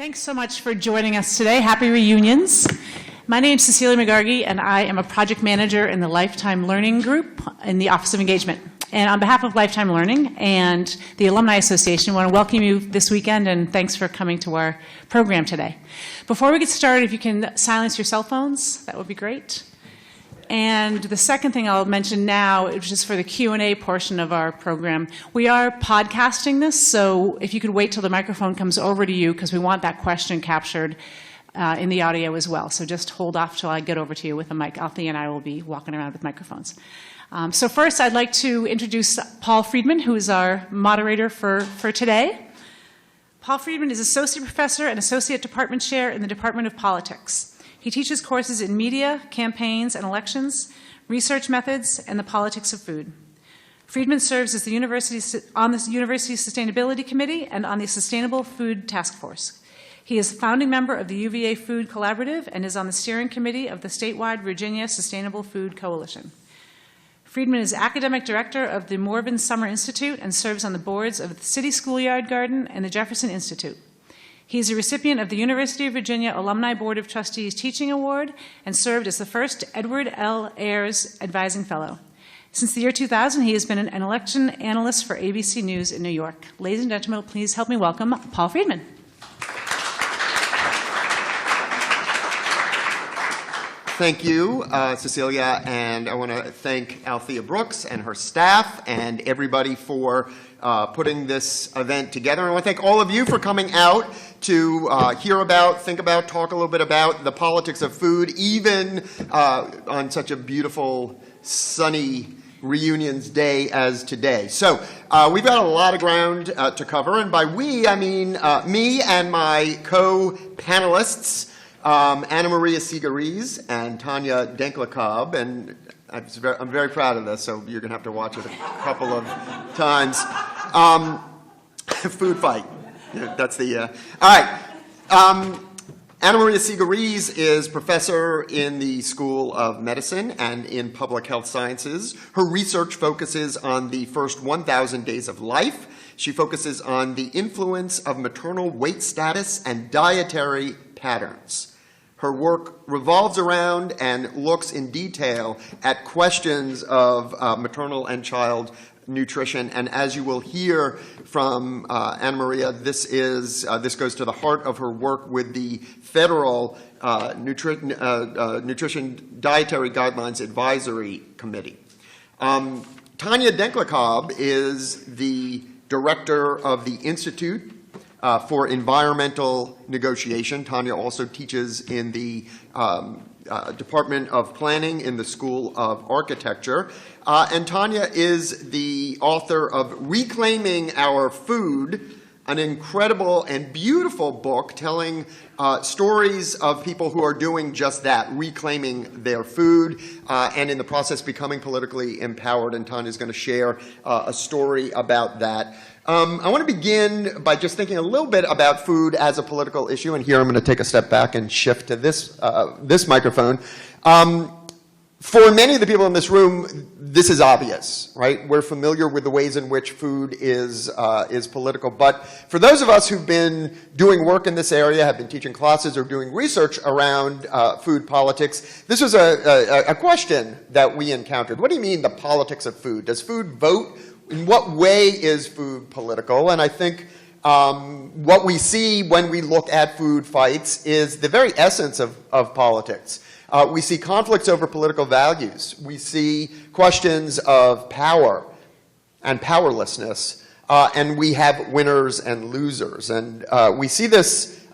Thanks so much for joining us today. Happy reunions. My name is Cecilia McGargy, and I am a project manager in the Lifetime Learning Group in the Office of Engagement. And on behalf of Lifetime Learning and the Alumni Association, I want to welcome you this weekend, and thanks for coming to our program today. Before we get started, if you can silence your cell phones, that would be great. And the second thing I'll mention now is just for the Q&A portion of our program. We are podcasting this, so if you could wait till the microphone comes over to you, because we want that question captured in the audio as well. So just hold off till I get over to you with a mic. Althea and I will be walking around with microphones. So first, I'd like to introduce Paul Friedman, who is our moderator for today. Paul Friedman is Associate Professor and Associate Department Chair in the Department of Politics. He teaches courses in media, campaigns and elections, research methods, and the politics of food. Friedman serves as on the University's Sustainability Committee and on the Sustainable Food Task Force. He is a founding member of the UVA Food Collaborative and is on the steering committee of the statewide Virginia Sustainable Food Coalition. Friedman is academic director of the Morven Summer Institute and serves on the boards of the City Schoolyard Garden and the Jefferson Institute. He is a recipient of the University of Virginia Alumni Board of Trustees Teaching Award and served as the first Edward L. Ayers Advising Fellow. Since the year 2000, he has been an election analyst for ABC News in New York. Ladies and gentlemen, please help me welcome Paul Friedman. Thank you, Cecilia, and I want to thank Althea Brooks and her staff and everybody for putting this event together. And I want to thank all of you for coming out to hear about, think about, talk a little bit about the politics of food, even on such a beautiful, sunny reunions day as today. So we've got a lot of ground to cover, and by we, I mean me and my co-panelists, Anna Maria Sigariz and Tanya Denklikab, and I'm very proud of this, so you're going to have to watch it a couple of times. Food fight. That's the... all right. Anna Maria Sigariz is professor in the School of Medicine and in Public Health Sciences. Her research focuses on the first 1,000 days of life. She focuses on the influence of maternal weight status and dietary patterns. Her work revolves around and looks in detail at questions of maternal and child nutrition. And as you will hear from Anna Maria, this goes to the heart of her work with the Federal Nutrition Dietary Guidelines Advisory Committee. Tanya Denklikab is the director of the Institute for Environmental Negotiation. Tanya also teaches in the Department of Planning in the School of Architecture. And Tanya is the author of Reclaiming Our Food, an incredible and beautiful book telling stories of people who are doing just that, reclaiming their food, and in the process becoming politically empowered. And Tanya is going to share a story about that. I want to begin by just thinking a little bit about food as a political issue, and here I'm going to take a step back and shift to this microphone. For many of the people in this room, this is obvious, right? We're familiar with the ways in which food is political, but for those of us who've been doing work in this area, have been teaching classes or doing research around food politics, this was a question that we encountered. What do you mean, the politics of food? Does food vote? In what way is food political? And I think what we see when we look at food fights is the very essence of politics. We see conflicts over political values. We see questions of power and powerlessness. And we have winners and losers. And we see this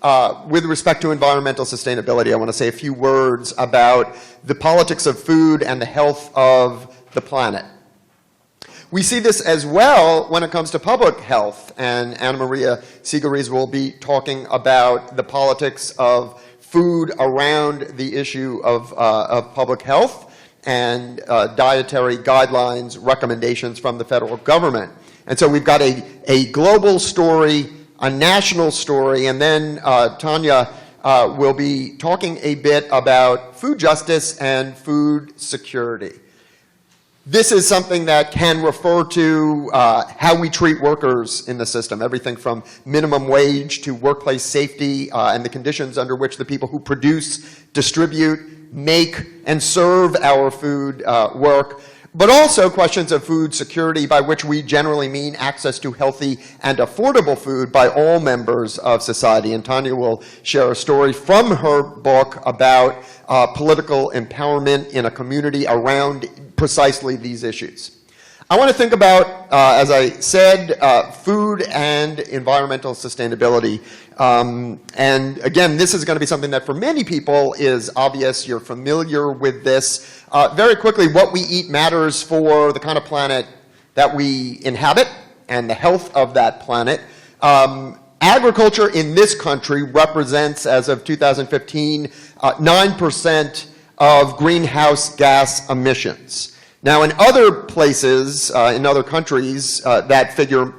with respect to environmental sustainability. I want to say a few words about the politics of food and the health of the planet. We see this as well when it comes to public health, and Anna Maria Sigariz will be talking about the politics of food around the issue of public health and dietary guidelines, recommendations from the federal government. And so we've got a global story, a national story, and then Tanya will be talking a bit about food justice and food security. This is something that can refer to how we treat workers in the system, everything from minimum wage to workplace safety and the conditions under which the people who produce, distribute, make, and serve our food work, but also questions of food security, by which we generally mean access to healthy and affordable food by all members of society. And Tanya will share a story from her book about political empowerment in a community around precisely these issues. I want to think about, as I said, food and environmental sustainability. And again, this is going to be something that for many people is obvious. You're familiar with this. Very quickly, what we eat matters for the kind of planet that we inhabit and the health of that planet. Agriculture in this country represents, as of 2015, 9% of greenhouse gas emissions. Now, in other places, in other countries, that figure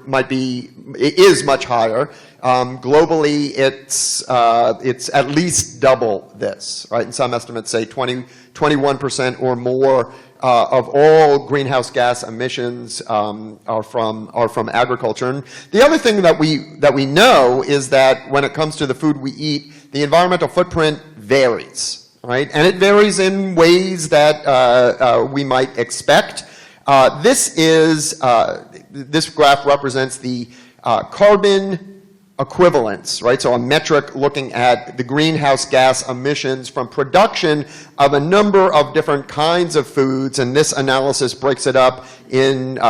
is much higher. Globally, it's at least double this, right? And some estimates say 21% or more of all greenhouse gas emissions are from agriculture. And the other thing that we know is that when it comes to the food we eat, the environmental footprint varies. Right? And it varies in ways that we might expect. This graph represents the carbon equivalence, right? So a metric looking at the greenhouse gas emissions from production of a number of different kinds of foods, and this analysis breaks it up into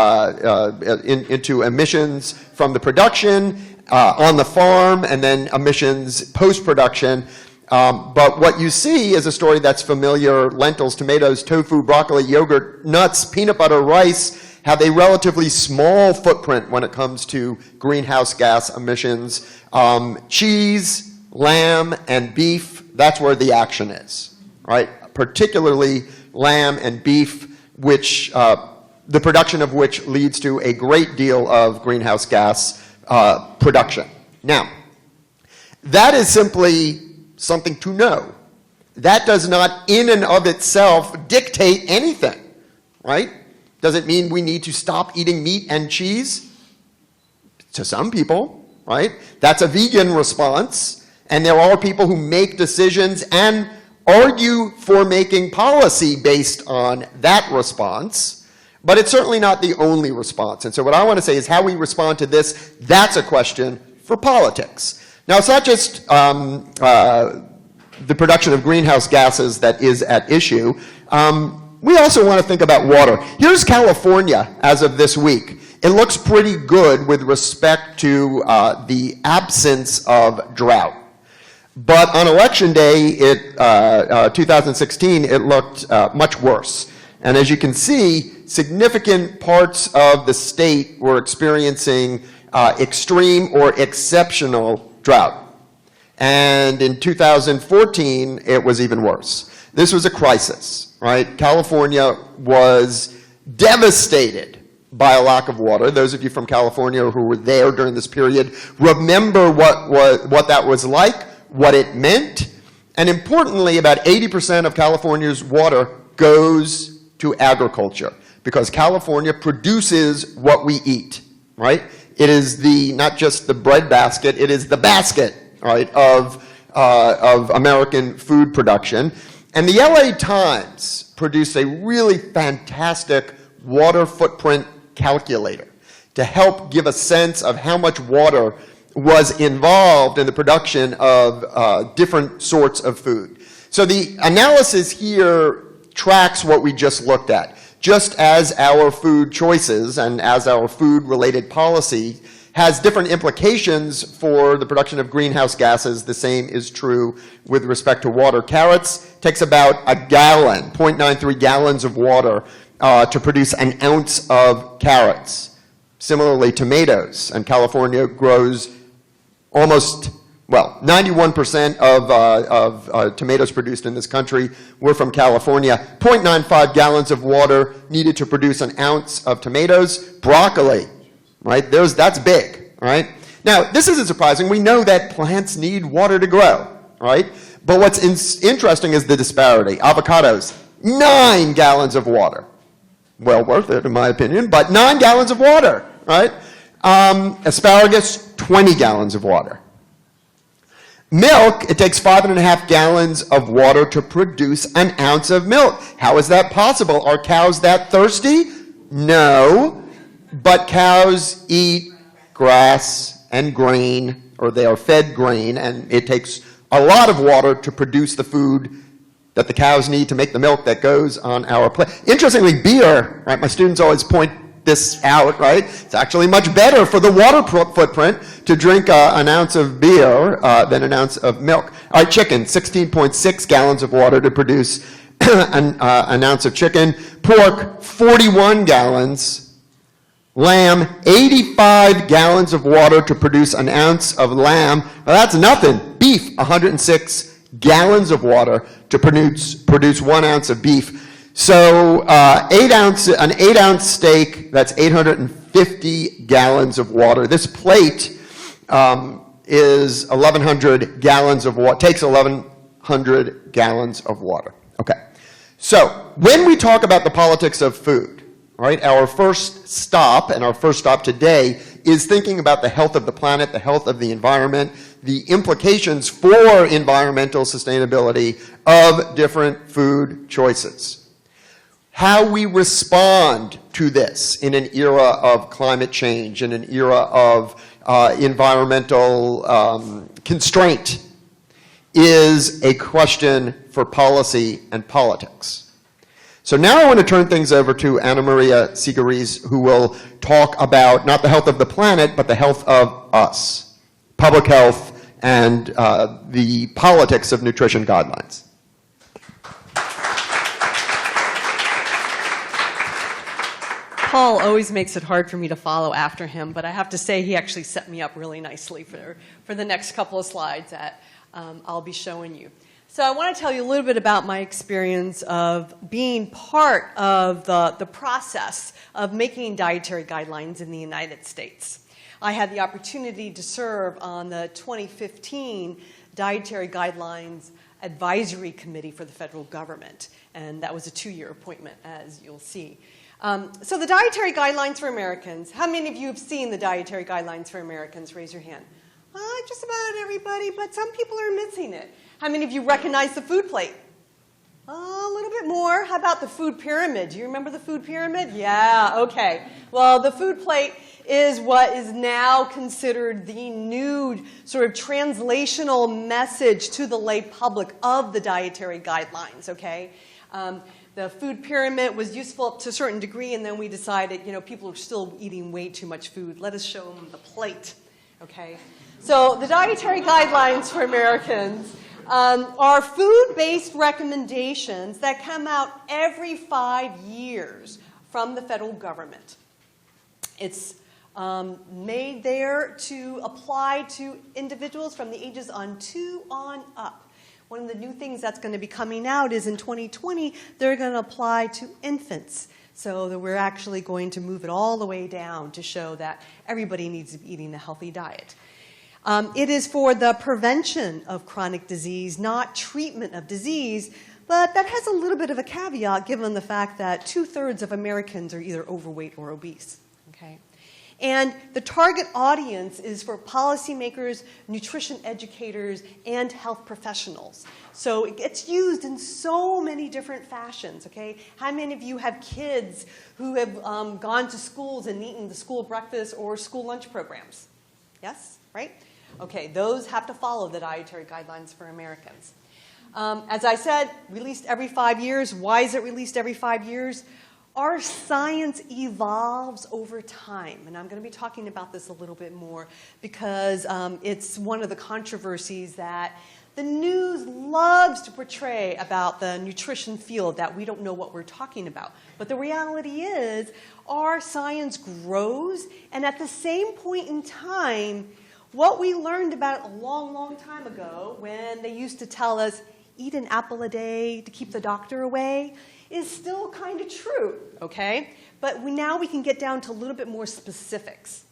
emissions from the production on the farm, and then emissions post-production. But what you see is a story that's familiar. Lentils, tomatoes, tofu, broccoli, yogurt, nuts, peanut butter, rice have a relatively small footprint when it comes to greenhouse gas emissions. Cheese, lamb, and beef, that's where the action is, right? Particularly lamb and beef, which the production of which leads to a great deal of greenhouse gas production. Now, that is simply something to know. That does not in and of itself dictate anything, right? Does it mean we need to stop eating meat and cheese? To some people, right? That's a vegan response, and there are people who make decisions and argue for making policy based on that response, but it's certainly not the only response. And so what I want to say is how we respond to this, that's a question for politics. Now, it's not just the production of greenhouse gases that is at issue. We also want to think about water. Here's California as of this week. It looks pretty good with respect to the absence of drought. But on election day, 2016, it looked much worse. And as you can see, significant parts of the state were experiencing extreme or exceptional drought. And in 2014, it was even worse. This was a crisis, right? California was devastated by a lack of water. Those of you from California who were there during this period remember what that was like, what it meant. And importantly, about 80% of California's water goes to agriculture because California produces what we eat, right? It is not just the breadbasket, it is the basket, right, of American food production. And the LA Times produced a really fantastic water footprint calculator to help give a sense of how much water was involved in the production of different sorts of food. So the analysis here tracks what we just looked at. Just as our food choices and as our food-related policy has different implications for the production of greenhouse gases, the same is true with respect to water. Carrots takes about a gallon, 0.93 gallons of water to produce an ounce of carrots. Similarly, tomatoes, and California grows almost, 91% of tomatoes produced in this country were from California. 0.95 gallons of water needed to produce an ounce of tomatoes. Broccoli, right? That's big, right? Now, this isn't surprising. We know that plants need water to grow, right? But what's interesting is the disparity. Avocados, 9 gallons of water. well worth it in my opinion, but 9 gallons of water, right? Asparagus, 20 gallons of water. Milk, it takes 5.5 gallons of water to produce an ounce of milk. How is that possible? Are cows that thirsty? No, but cows eat grass and grain, or they are fed grain, and it takes a lot of water to produce the food that the cows need to make the milk that goes on our plate. Interestingly, beer, right? My students always point this out, right? It's actually much better for the water footprint to drink an ounce of beer than an ounce of milk. All right, chicken, 16.6 gallons of water to produce an ounce of chicken. Pork, 41 gallons. Lamb, 85 gallons of water to produce an ounce of lamb. Now that's nothing. Beef, 106 gallons of water to produce 1 ounce of beef. So an 8-ounce steak, that's 850 gallons of water. This plate is 1,100 gallons of water, takes 1,100 gallons of water. Okay. So when we talk about the politics of food, right, our first stop, and our first stop today, is thinking about the health of the planet, the health of the environment, the implications for environmental sustainability of different food choices. How we respond to this in an era of climate change, in an era of environmental constraint, is a question for policy and politics. So now I want to turn things over to Anna Maria Sigariz, who will talk about not the health of the planet, but the health of us, public health, and the politics of nutrition guidelines. Paul always makes it hard for me to follow after him, but I have to say he actually set me up really nicely for the next couple of slides that I'll be showing you. So I want to tell you a little bit about my experience of being part of the process of making dietary guidelines in the United States. I had the opportunity to serve on the 2015 Dietary Guidelines Advisory Committee for the federal government, and that was a 2-year appointment, as you'll see. So the Dietary Guidelines for Americans, how many of you have seen the Dietary Guidelines for Americans? Raise your hand. Just about everybody, but some people are missing it. How many of you recognize the food plate? A little bit more. How about the food pyramid? Do you remember the food pyramid? Yeah, okay. Well, the food plate is what is now considered the new sort of translational message to the lay public of the dietary guidelines, okay? The food pyramid was useful up to a certain degree, and then we decided, you know, people are still eating way too much food. Let us show them the plate, okay? So the Dietary Guidelines for Americans are food-based recommendations that come out every 5 years from the federal government. It's made there to apply to individuals from the ages on 2 on up. One of the new things that's going to be coming out is in 2020, they're going to apply to infants. So that we're actually going to move it all the way down to show that everybody needs to be eating a healthy diet. It is for the prevention of chronic disease, not treatment of disease, but that has a little bit of a caveat given the fact that 2/3 of Americans are either overweight or obese. Okay? And the target audience is for policymakers, nutrition educators, and health professionals. So it gets used in so many different fashions, okay? How many of you have kids who have gone to schools and eaten the school breakfast or school lunch programs? Yes, right? Okay, those have to follow the Dietary Guidelines for Americans. As I said, released every 5 years. Why is it released every 5 years? Our science evolves over time, and I'm going to be talking about this a little bit more because it's one of the controversies that the news loves to portray about the nutrition field, that we don't know what we're talking about. But the reality is our science grows, and at the same point in time, what we learned about a long, long time ago when they used to tell us, eat an apple a day to keep the doctor away, is still kind of true, okay? But now we can get down to a little bit more specifics.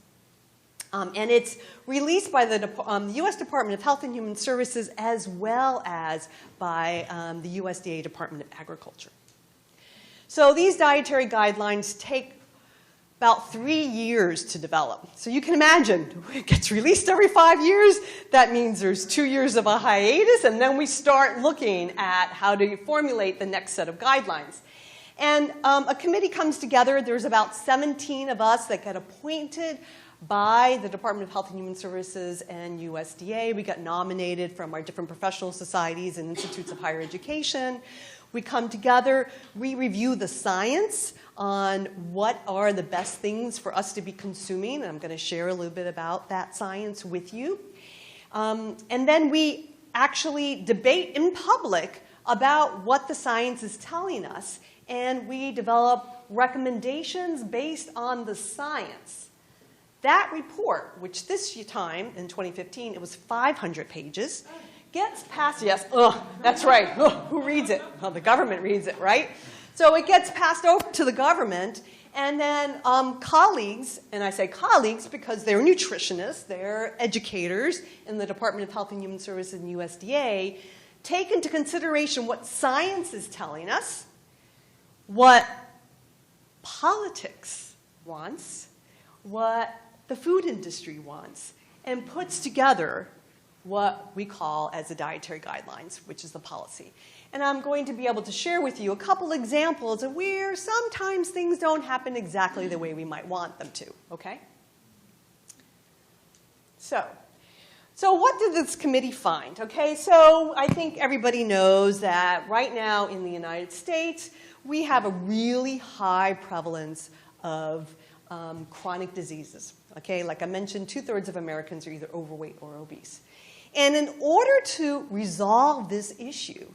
And it's released by the U.S. Department of Health and Human Services as well as by the USDA Department of Agriculture. So these dietary guidelines take about 3 years to develop. So you can imagine, it gets released every 5 years. That means there's 2 years of a hiatus, and then we start looking at how to formulate the next set of guidelines. And a committee comes together. There's about 17 of us that get appointed by the Department of Health and Human Services and USDA. We got nominated from our different professional societies and institutes of higher education. We come together, we review the science on what are the best things for us to be consuming, and I'm going to share a little bit about that science with you. And then we actually debate in public about what the science is telling us, and we develop recommendations based on the science. That report, which this time, in 2015, it was 500 pages, gets passed, yes, that's right, who reads it? Well, the government reads it, right? So it gets passed over to the government, and then colleagues, and I say colleagues because they're nutritionists, they're educators in the Department of Health and Human Services and USDA, take into consideration what science is telling us, what politics wants, what the food industry wants, and puts together what we call as the dietary guidelines, which is the policy. And I'm going to be able to share with you a couple examples of where sometimes things don't happen exactly the way we might want them to, okay? So what did this committee find? Okay, so I think everybody knows that right now in the United States, we have a really high prevalence of chronic diseases. Okay, like I mentioned, 2/3 of Americans are either overweight or obese. And in order to resolve this issue,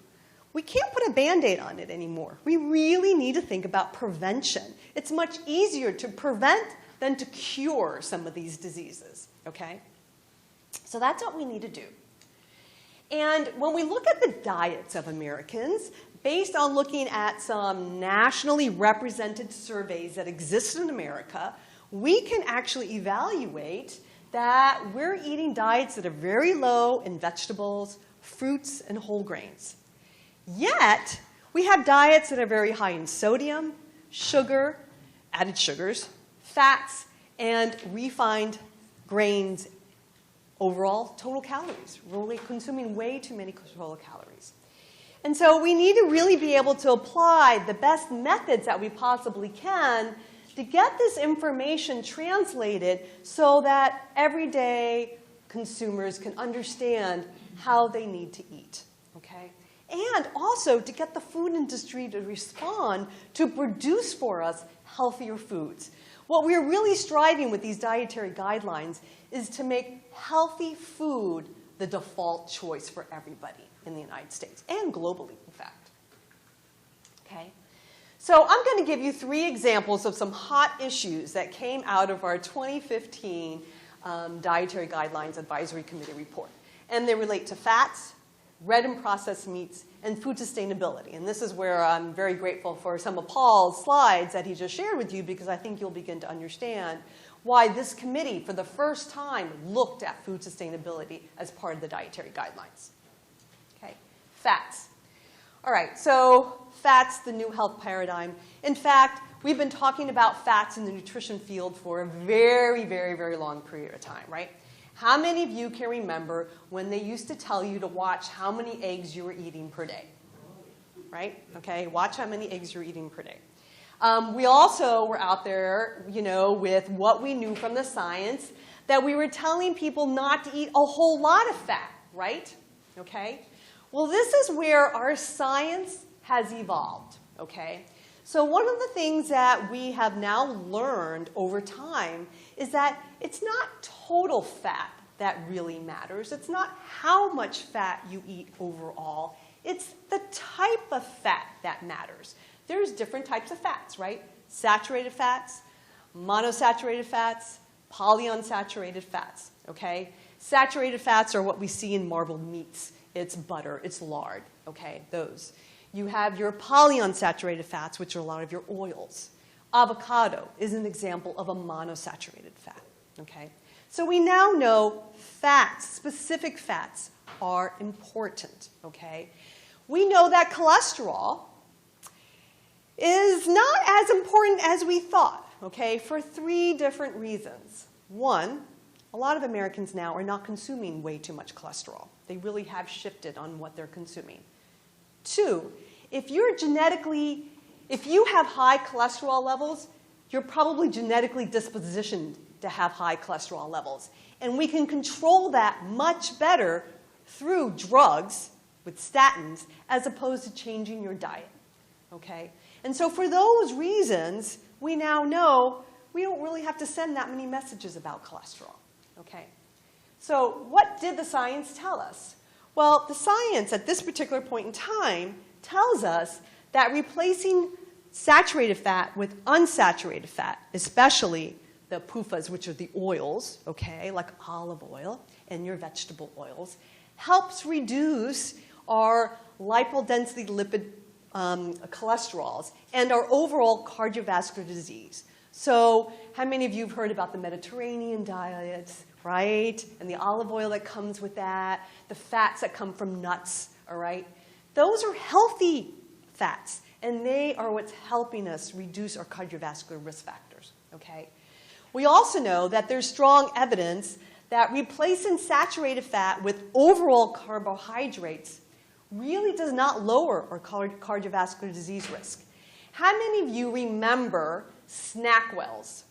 we can't put a Band-Aid on it anymore. We really need to think about prevention. It's much easier to prevent than to cure some of these diseases, okay? So that's what we need to do. And when we look at the diets of Americans, based on looking at some nationally represented surveys that exist in America, we can actually evaluate that we're eating diets that are very low in vegetables, fruits, and whole grains. Yet, we have diets that are very high in sodium, sugar, added sugars, fats, and refined grains. Overall, total calories. We're consuming way too many total calories. And so we need to really be able to apply the best methods that we possibly can to get this information translated so that everyday consumers can understand how they need to eat, okay? And also to get the food industry to respond to produce for us healthier foods. What we're really striving with these dietary guidelines is to make healthy food the default choice for everybody in the United States and globally, in fact. Okay? So I'm going to give you 3 examples of some hot issues that came out of our 2015 Dietary Guidelines Advisory Committee report. And they relate to fats, red and processed meats, and food sustainability. And this is where I'm very grateful for some of Paul's slides that he just shared with you, because I think you'll begin to understand why this committee, for the first time, looked at food sustainability as part of the dietary guidelines. Okay, fats. All right, so fats, the new health paradigm. In fact, we've been talking about fats in the nutrition field for a very, very, very long period of time, right? How many of you can remember when they used to tell you to watch how many eggs you were eating per day? Right? Okay, watch how many eggs you're eating per day. We also were out there, you know, with what we knew from the science, that we were telling people not to eat a whole lot of fat, right? Okay? Well, this is where our science has evolved, okay? So one of the things that we have now learned over time is that it's not total fat that really matters. It's not how much fat you eat overall. It's the type of fat that matters. There's different types of fats, right? Saturated fats, monosaturated fats, polyunsaturated fats, okay? Saturated fats are what we see in marbled meats. It's butter, it's lard, okay, those. You have your polyunsaturated fats, which are a lot of your oils. Avocado is an example of a monosaturated fat, okay? So we now know fats, specific fats, are important, okay? We know that cholesterol is not as important as we thought, okay, for 3 different reasons. One, a lot of Americans now are not consuming way too much cholesterol. They really have shifted on what they're consuming. 2, if you have high cholesterol levels, you're probably genetically dispositioned to have high cholesterol levels. And we can control that much better through drugs with statins as opposed to changing your diet, okay? And so for those reasons, we now know we don't really have to send that many messages about cholesterol, okay? So what did the science tell us? Well, the science at this particular point in time tells us that replacing saturated fat with unsaturated fat, especially the PUFAs, which are the oils, okay, like olive oil and your vegetable oils, helps reduce our lipodensity lipid cholesterols and our overall cardiovascular disease. So how many of you have heard about the Mediterranean diets, right? And the olive oil that comes with that, the fats that come from nuts, all right? Those are healthy fats, and they are what's helping us reduce our cardiovascular risk factors, okay? We also know that there's strong evidence that replacing saturated fat with overall carbohydrates really does not lower our cardiovascular disease risk. How many of you remember SnackWells?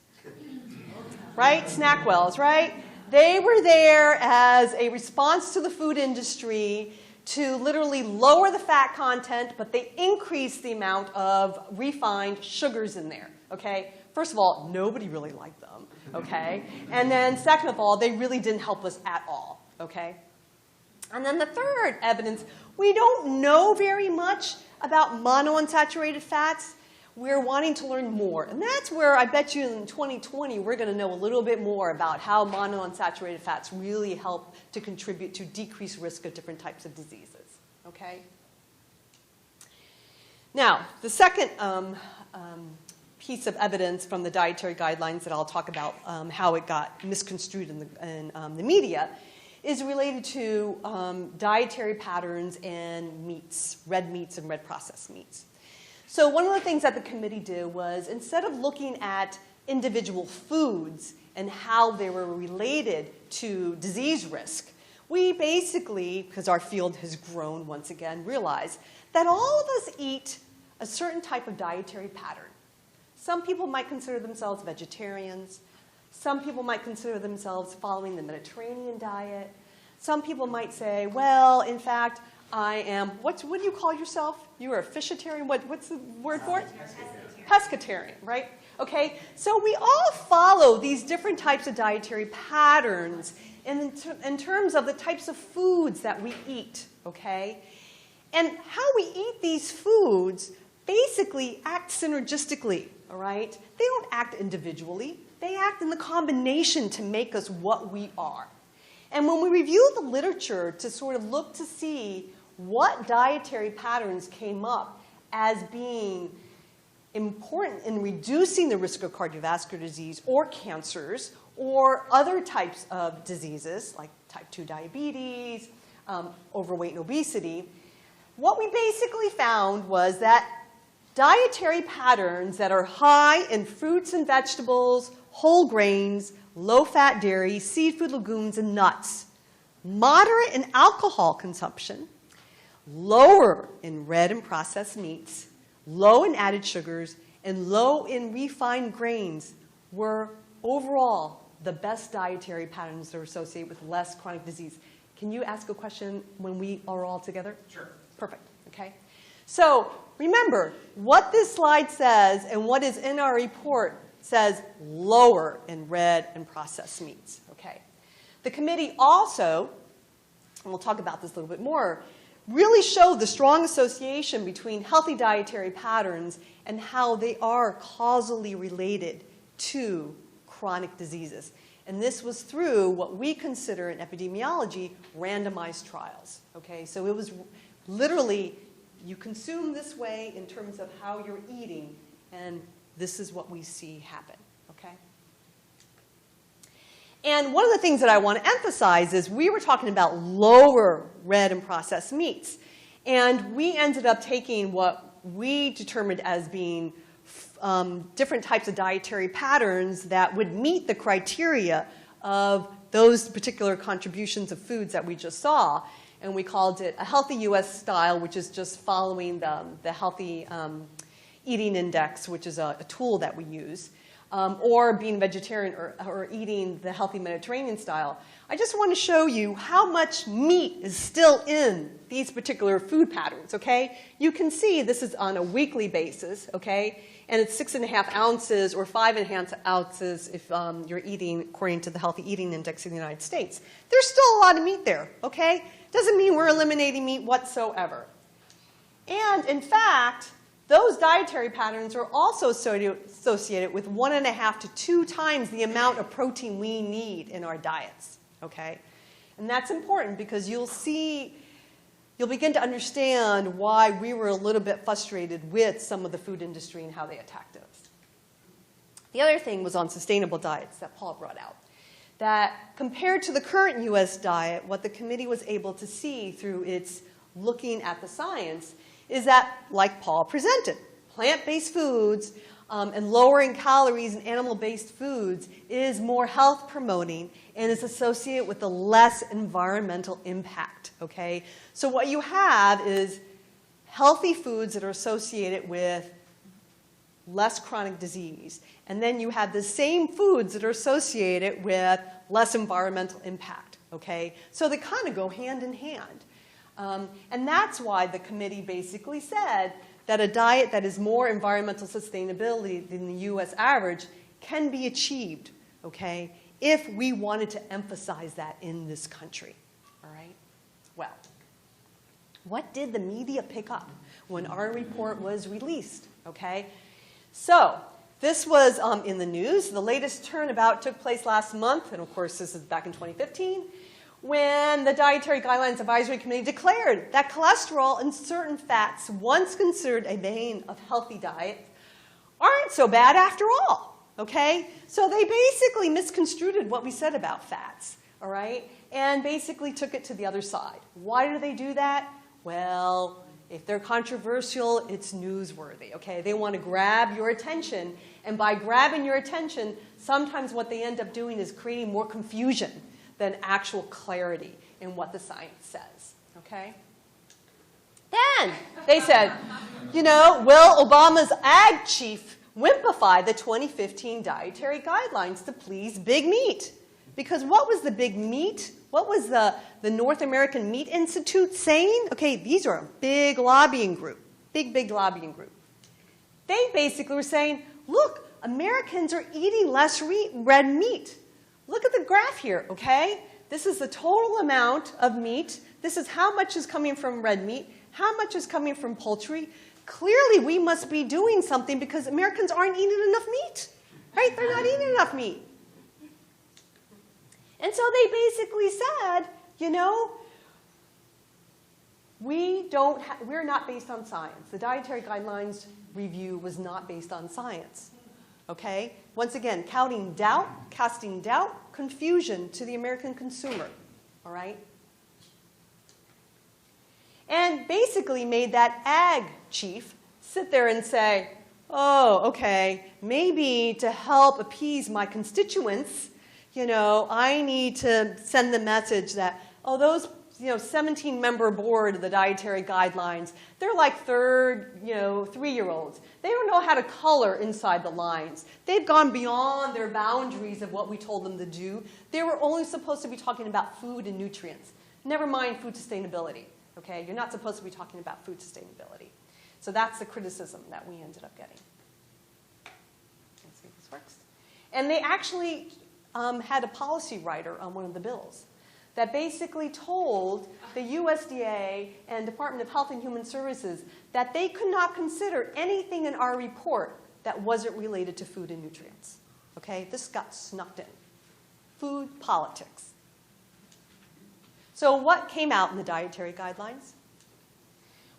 Right? SnackWells, right? They were there as a response to the food industry to literally lower the fat content, but they increased the amount of refined sugars in there, okay? First of all, nobody really liked them, okay? And then second of all, they really didn't help us at all, okay? And then the third evidence, we don't know very much about monounsaturated fats. We're wanting to learn more. And that's where I bet you in 2020 we're going to know a little bit more about how monounsaturated fats really help to contribute to decreased risk of different types of diseases, okay? Now, the second piece of evidence from the dietary guidelines that I'll talk about how it got misconstrued in the media is related to dietary patterns and meats, red meats and red processed meats. So one of the things that the committee did was instead of looking at individual foods and how they were related to disease risk, we basically, because our field has grown once again, realized that all of us eat a certain type of dietary pattern. Some people might consider themselves vegetarians. Some people might consider themselves following the Mediterranean diet. Some people might say, well, in fact, I am, what do you call yourself? You are a fishitarian? What's the word for it? Pescatarian, right? Okay, so we all follow these different types of dietary patterns in terms of the types of foods that we eat, okay? And how we eat these foods basically act synergistically, all right? They don't act individually. They act in the combination to make us what we are. And when we review the literature to sort of look to see what dietary patterns came up as being important in reducing the risk of cardiovascular disease or cancers or other types of diseases like type 2 diabetes, overweight and obesity, what we basically found was that dietary patterns that are high in fruits and vegetables, whole grains, low-fat dairy, seafood, legumes, and nuts, moderate in alcohol consumption, lower in red and processed meats, low in added sugars, and low in refined grains were overall the best dietary patterns that are associated with less chronic disease. Can you ask a question when we are all together? Sure. Perfect, okay? So remember, what this slide says and what is in our report says lower in red and processed meats, okay? The committee also, and we'll talk about this a little bit more, really showed the strong association between healthy dietary patterns and how they are causally related to chronic diseases. And this was through what we consider in epidemiology randomized trials, okay? So it was literally, you consume this way in terms of how you're eating, and this is what we see happen, okay? And one of the things that I want to emphasize is we were talking about lower red and processed meats. And we ended up taking what we determined as being different types of dietary patterns that would meet the criteria of those particular contributions of foods that we just saw. And we called it a healthy U.S. style, which is just following the healthy eating index, which is a tool that we use, or being vegetarian or eating the healthy Mediterranean style. I just want to show you how much meat is still in these particular food patterns, okay? You can see this is on a weekly basis, okay? And it's 6.5 ounces or 5.5 ounces if you're eating according to the Healthy Eating Index in the United States. There's still a lot of meat there, okay? Doesn't mean we're eliminating meat whatsoever. And in fact, those dietary patterns are also associated with 1.5 to 2 times the amount of protein we need in our diets, okay? And that's important because you'll begin to understand why we were a little bit frustrated with some of the food industry and how they attacked us. The other thing was on sustainable diets that Paul brought out. That compared to the current U.S. diet, what the committee was able to see through its looking at the science is that, like Paul presented, plant-based foods and lowering calories in animal-based foods is more health-promoting and is associated with a less environmental impact, okay? So what you have is healthy foods that are associated with less chronic disease. And then you have the same foods that are associated with less environmental impact, okay? So they kind of go hand in hand. And that's why the committee basically said that a diet that is more environmental sustainability than the U.S. average can be achieved, okay, if we wanted to emphasize that in this country, all right? Well, what did the media pick up when our report was released, okay? So this was in the news. The latest turnabout took place last month, and of course this is back in 2015, when the Dietary Guidelines Advisory Committee declared that cholesterol and certain fats, once considered a bane of healthy diet, aren't so bad after all, okay? So they basically misconstrued what we said about fats, all right, and basically took it to the other side. Why do they do that? Well, if they're controversial, it's newsworthy, okay? They want to grab your attention, and by grabbing your attention, sometimes what they end up doing is creating more confusion than actual clarity in what the science says, okay? Then they said, you know, will Obama's ag chief wimpify the 2015 dietary guidelines to please big meat? Because what was the big meat? What was the North American Meat Institute saying? Okay, these are a big lobbying group, big lobbying group. They basically were saying, look, Americans are eating less red meat. Look at the graph here, okay? This is the total amount of meat. This is how much is coming from red meat, how much is coming from poultry. Clearly, we must be doing something because Americans aren't eating enough meat, right? They're not eating enough meat. And so they basically said, you know, we're not based on science. The Dietary Guidelines review was not based on science. Okay? Once again, casting doubt, confusion to the American consumer. All right? And basically made that ag chief sit there and say, oh, okay, maybe to help appease my constituents, you know, I need to send the message that, oh, those 17-member board of the dietary guidelines, they're like three-year-olds. They don't know how to color inside the lines. They've gone beyond their boundaries of what we told them to do. They were only supposed to be talking about food and nutrients. Never mind food sustainability. Okay? You're not supposed to be talking about food sustainability. So that's the criticism that we ended up getting. Let's see if this works. And they actually had a policy writer on one of the bills that basically told the USDA and Department of Health and Human Services that they could not consider anything in our report that wasn't related to food and nutrients. Okay? This got snuck in. Food politics. So what came out in the dietary guidelines?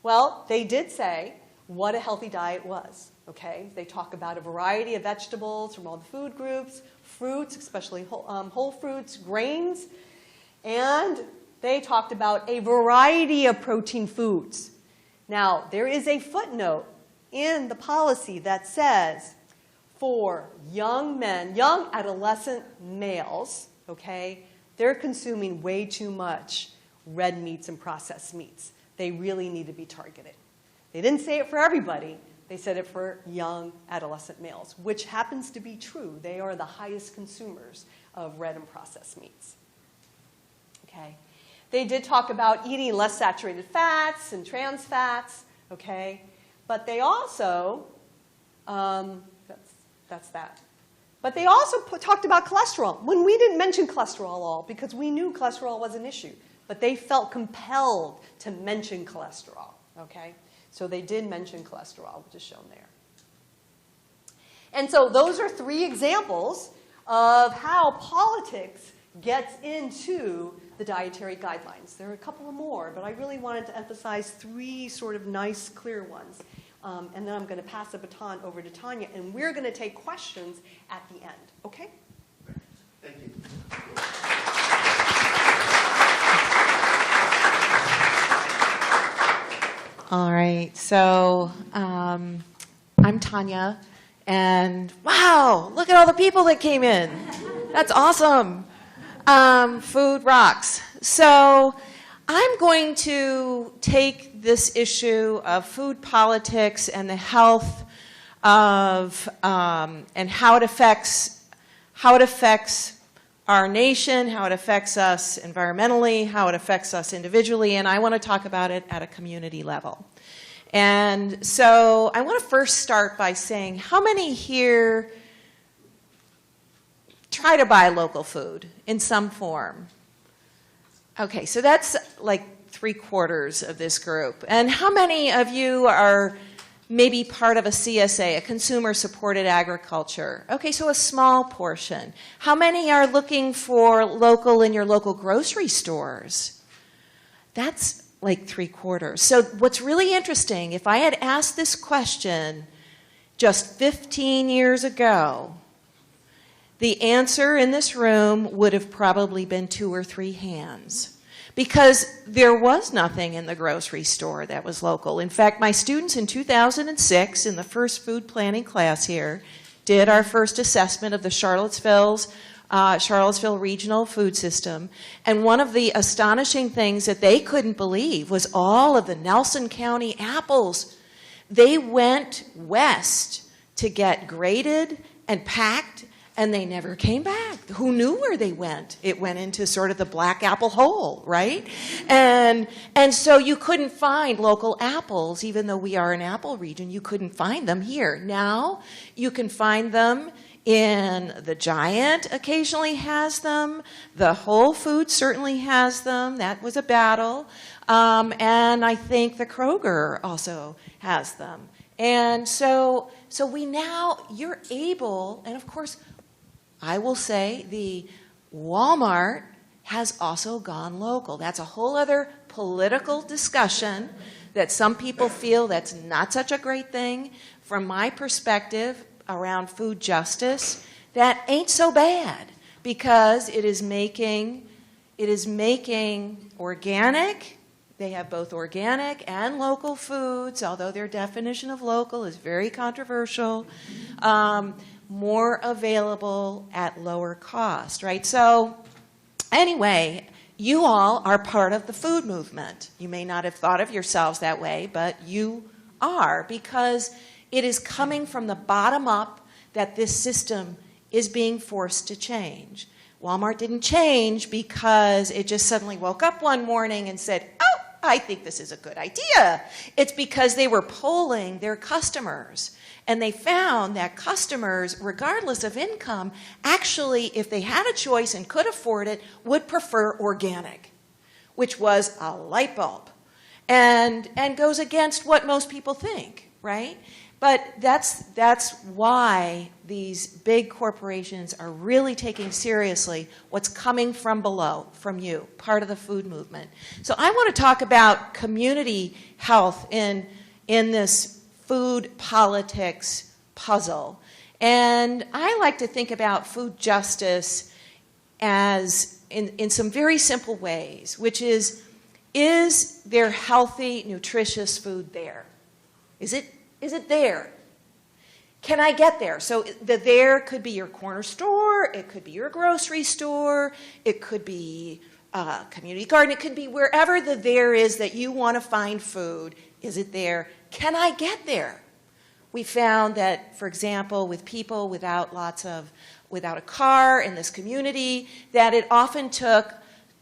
Well, they did say what a healthy diet was. Okay? They talk about a variety of vegetables from all the food groups, fruits, especially whole fruits, grains, and they talked about a variety of protein foods. Now, there is a footnote in the policy that says for young men, young adolescent males, okay, they're consuming way too much red meats and processed meats. They really need to be targeted. They didn't say it for everybody. They said it for young adolescent males, which happens to be true. They are the highest consumers of red and processed meats. Okay. They did talk about eating less saturated fats and trans fats, okay? But they also, that's that. But they also talked about cholesterol, when we didn't mention cholesterol at all because we knew cholesterol was an issue. But they felt compelled to mention cholesterol, okay? So they did mention cholesterol, which is shown there. And so those are 3 examples of how politics gets into the dietary guidelines. There are a couple of more, but I really wanted to emphasize 3 sort of nice, clear ones. And then I'm going to pass the baton over to Tanya, and we're going to take questions at the end. Okay? Thank you. All right, so I'm Tanya, and wow, look at all the people that came in. That's awesome. Food rocks. So I'm going to take this issue of food politics and the health of and how it affects our nation, how it affects us environmentally, how it affects us individually, and I want to talk about it at a community level. And so I want to first start by saying, how many here try to buy local food in some form? Okay, so that's like 3/4 of this group. And how many of you are maybe part of a CSA, a consumer-supported agriculture? Okay, so a small portion. How many are looking for local in your local grocery stores? That's like 3/4. So what's really interesting, if I had asked this question just 15 years ago, the answer in this room would have probably been 2 or 3 hands. Because there was nothing in the grocery store that was local. In fact, my students in 2006, in the first food planning class here, did our first assessment of the Charlottesville regional food system. And one of the astonishing things that they couldn't believe was all of the Nelson County apples. They went west to get graded and packed, and they never came back. Who knew where they went? It went into sort of the black apple hole, right? And so you couldn't find local apples, even though we are an apple region, you couldn't find them here. Now you can find them in the Giant occasionally has them. The Whole Foods certainly has them. That was a battle. And I think the Kroger also has them. And so we now, you're able, and of course, I will say the Walmart has also gone local. That's a whole other political discussion that some people feel that's not such a great thing. From my perspective around food justice, that ain't so bad because it is making organic. They have both organic and local foods, although their definition of local is very controversial. More available at lower cost, right? So anyway, you all are part of the food movement. You may not have thought of yourselves that way, but you are, because it is coming from the bottom up that this system is being forced to change. Walmart didn't change because it just suddenly woke up one morning and said, oh, I think this is a good idea. It's because they were polling their customers. And they found that customers, regardless of income, actually, if they had a choice and could afford it, would prefer organic, which was a light bulb, and goes against what most people think, right? But that's why these big corporations are really taking seriously what's coming from below, from you, part of the food movement. So I want to talk about community health in this food politics puzzle. And I like to think about food justice as in some very simple ways, which is Is there healthy, nutritious food there? Is it there? Can I get there? So the there could be your corner store, it could be your grocery store, it could be a community garden, it could be wherever the there is that you want to find food. Is it there? Can I get there? We found that, for example, with people without a car in this community, that it often took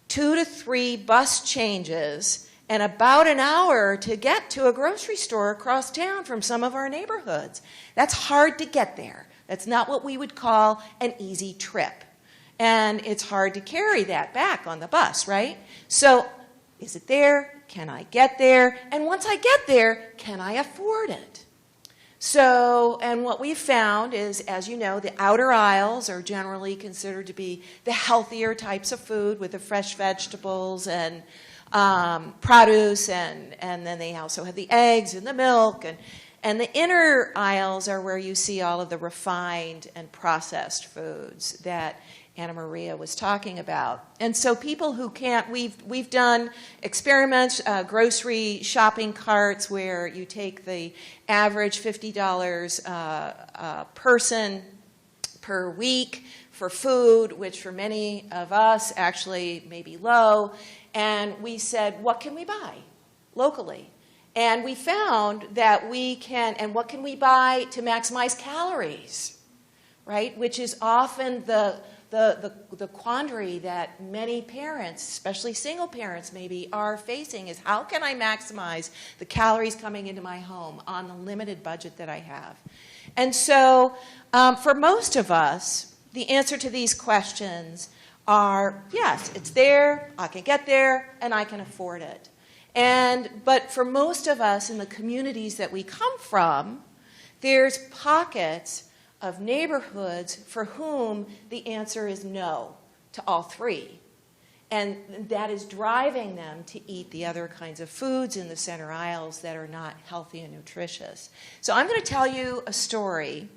2 to 3 bus changes and about an hour to get to a grocery store across town from some of our neighborhoods. That's hard to get there. That's not what we would call an easy trip. And it's hard to carry that back on the bus, right? So, is it there? Can I get there? And once I get there, can I afford it? So, and what we've found is, as you know, the outer aisles are generally considered to be the healthier types of food with the fresh vegetables and produce, and then they also have the eggs and the milk, and the inner aisles are where you see all of the refined and processed foods that Anna Maria was talking about. And so people who can't, we've done experiments, grocery shopping carts where you take the average $50 person per week for food, which for many of us actually may be low, and we said, what can we buy locally? And we found that we can, and what can we buy to maximize calories, right? Which is often the quandary that many parents, especially single parents maybe, are facing, is how can I maximize the calories coming into my home on the limited budget that I have? And so for most of us, the answer to these questions are, yes, it's there, I can get there, and I can afford it. But for most of us in the communities that we come from, there's pockets of neighborhoods for whom the answer is no to all three. And that is driving them to eat the other kinds of foods in the center aisles that are not healthy and nutritious. So I'm going to tell you a story.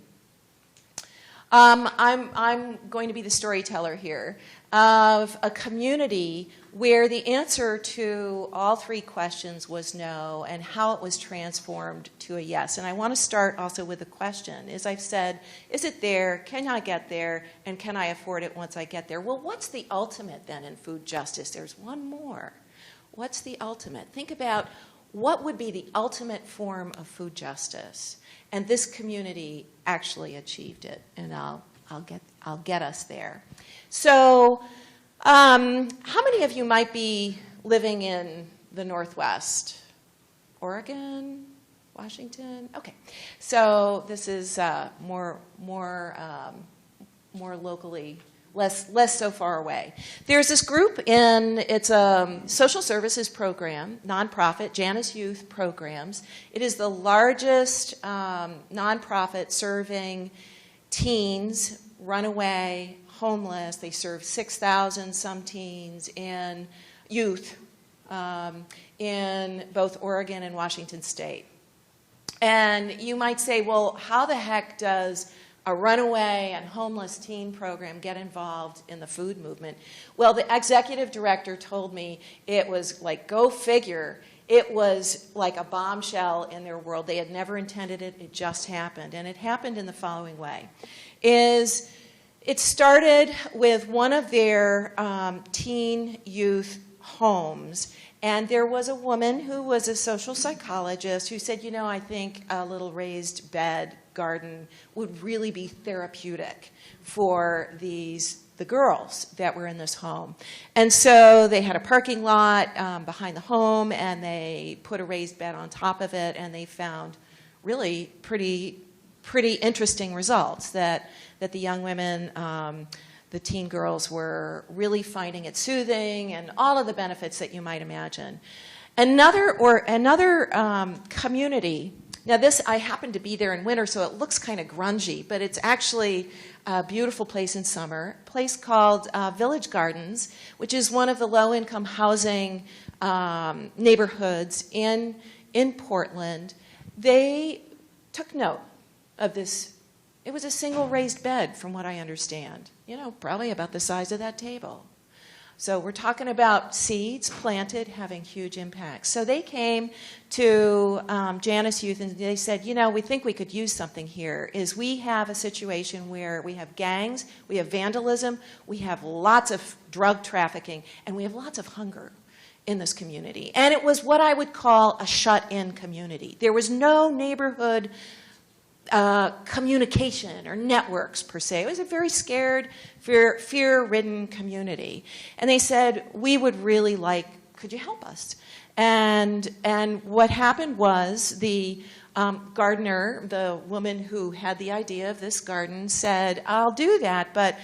I'm going to be the storyteller here of a community where the answer to all three questions was no, and how it was transformed to a yes. And I want to start also with a question. As I've said, is it there? Can I get there? And can I afford it once I get there? Well, what's the ultimate then in food justice? There's one more. What's the ultimate? Think about what would be the ultimate form of food justice. And this community actually achieved it, and I'll get us there. So, how many of you might be living in the Northwest? Oregon, Washington? Okay, so this is more locally, less so far away. There's this group it's a social services program, nonprofit, Janus Youth Programs. It is the largest nonprofit serving teens, runaway, homeless. They serve 6,000 some teens and youth in both Oregon and Washington State. And you might say, well, how the heck does a runaway and homeless teen program get involved in the food movement? Well, the executive director told me it was like, go figure. It was like a bombshell in their world. They had never intended it. It just happened. And it happened in the following way. It started with one of their teen youth homes. And there was a woman who was a social psychologist who said, you know, I think a little raised bed garden would really be therapeutic for the girls that were in this home. And so they had a parking lot behind the home, and they put a raised bed on top of it, and they found really pretty interesting results that the young women, the teen girls, were really finding it soothing and all of the benefits that you might imagine. Another community. Now this, I happen to be there in winter, so it looks kind of grungy, but it's actually a beautiful place in summer. A place called Village Gardens, which is one of the low-income housing neighborhoods in Portland. They took note of this. It was a single raised bed, from what I understand. You know, probably about the size of that table. So we're talking about seeds planted having huge impacts. So they came to Janus Youth and they said, you know, we think we could use something here. Is we have a situation where we have gangs, we have vandalism, we have lots of drug trafficking, and we have lots of hunger in this community. And it was what I would call a shut-in community. There was no neighborhood communication or networks per se. It was a very scared, fear-ridden community. And they said, we would really like, could you help us? And what happened was the gardener, the woman who had the idea of this garden, said, I'll do that, but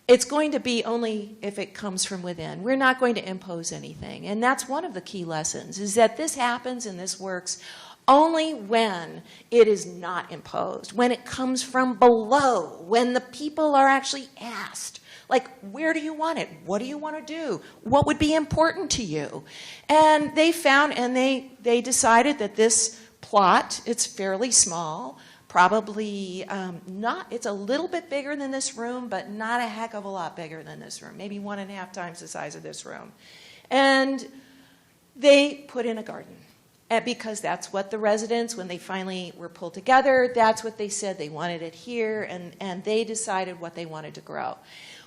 it's going to be only if it comes from within. We're not going to impose anything. And that's one of the key lessons, is that this happens and this works only when it is not imposed, when it comes from below, when the people are actually asked, like, where do you want it? What do you want to do? What would be important to you? And they found, and they decided that this plot, it's fairly small, probably it's a little bit bigger than this room, but not a heck of a lot bigger than this room, maybe 1.5 times the size of this room. And they put in a garden. Because that's what the residents, when they finally were pulled together, that's what they said. They wanted it here, and they decided what they wanted to grow.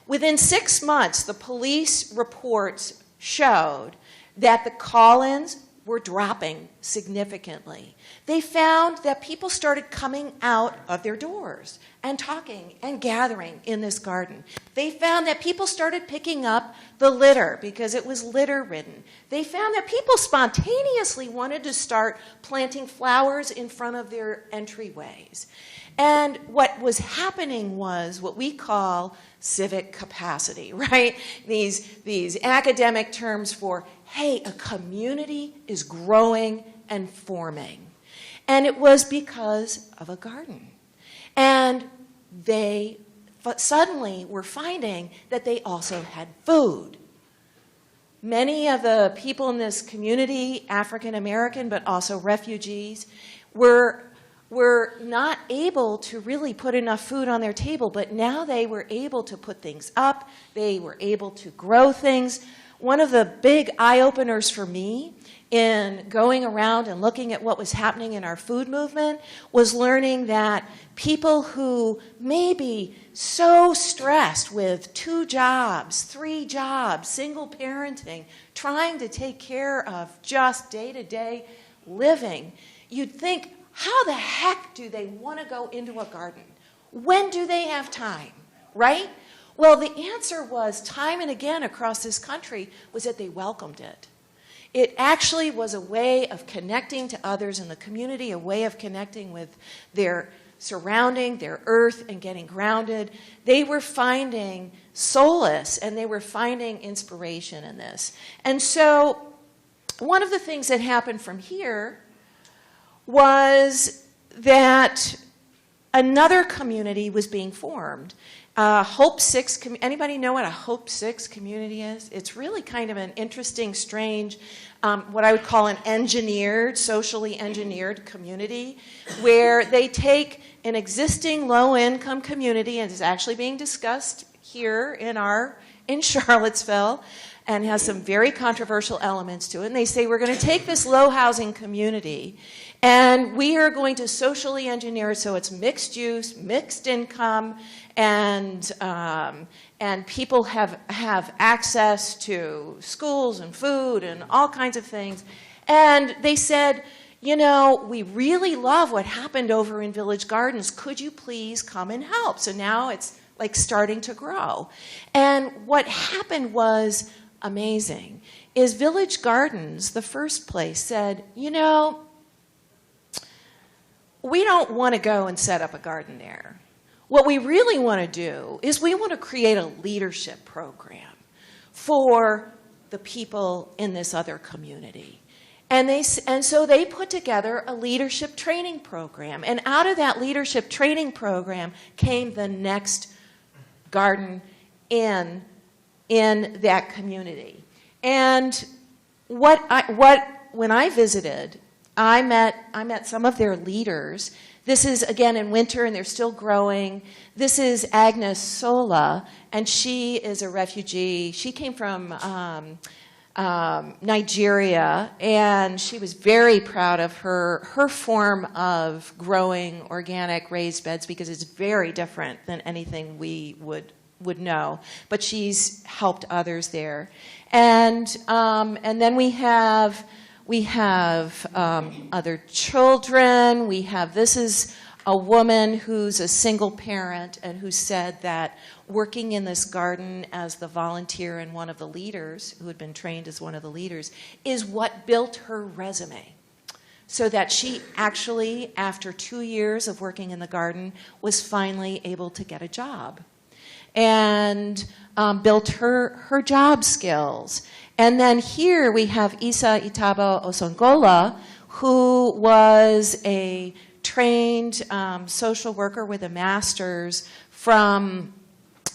Within 6 months, the police reports showed that the call-ins were dropping significantly. They found that people started coming out of their doors and talking and gathering in this garden. They found that people started picking up the litter because it was litter-ridden. They found that people spontaneously wanted to start planting flowers in front of their entryways. And what was happening was what we call civic capacity, right? These academic terms for, hey, a community is growing and forming. And it was because of a garden. And they suddenly were finding that they also had food. Many of the people in this community, African American, but also refugees, were not able to really put enough food on their table, but now they were able to put things up, they were able to grow things. One of the big eye-openers for me in going around and looking at what was happening in our food movement was learning that people who may be so stressed with 2 jobs, 3 jobs, single parenting, trying to take care of just day-to-day living, you'd think, how the heck do they want to go into a garden? When do they have time, right? Well, the answer was, time and again across this country, was that they welcomed it. It actually was a way of connecting to others in the community, a way of connecting with their surrounding, their earth, and getting grounded. They were finding solace, and they were finding inspiration in this. And so one of the things that happened from here was that another community was being formed. Hope 6, anybody know what a Hope 6 community is? It's really kind of an interesting, strange, what I would call an engineered, socially engineered community, where they take an existing low-income community, and it's actually being discussed here in Charlottesville, and has some very controversial elements to it. And they say, we're going to take this low-housing community, and we are going to socially engineer it so it's mixed use, mixed income, and people have access to schools and food and all kinds of things. And they said, you know, we really love what happened over in Village Gardens. Could you please come and help? So now it's like starting to grow. And what happened was amazing, is Village Gardens, the first place, said, you know, we don't want to go and set up a garden there. What we really want to do is we want to create a leadership program for the people in this other community. And so they put together a leadership training program. And out of that leadership training program came the next garden in that community. And when I visited I met some of their leaders. This is, again, in winter, and they're still growing. This is Agnes Sola, and she is a refugee. She came from Nigeria, and she was very proud of her form of growing organic raised beds because it's very different than anything we would know. But she's helped others there, and then we have other children. This is a woman who's a single parent and who said that working in this garden as the volunteer and one of the leaders, who had been trained as one of the leaders, is what built her resume. So that she actually, after 2 years of working in the garden, was finally able to get a job. And built her job skills. And then here we have Isa Itabo Osongola, who was a trained social worker with a master's from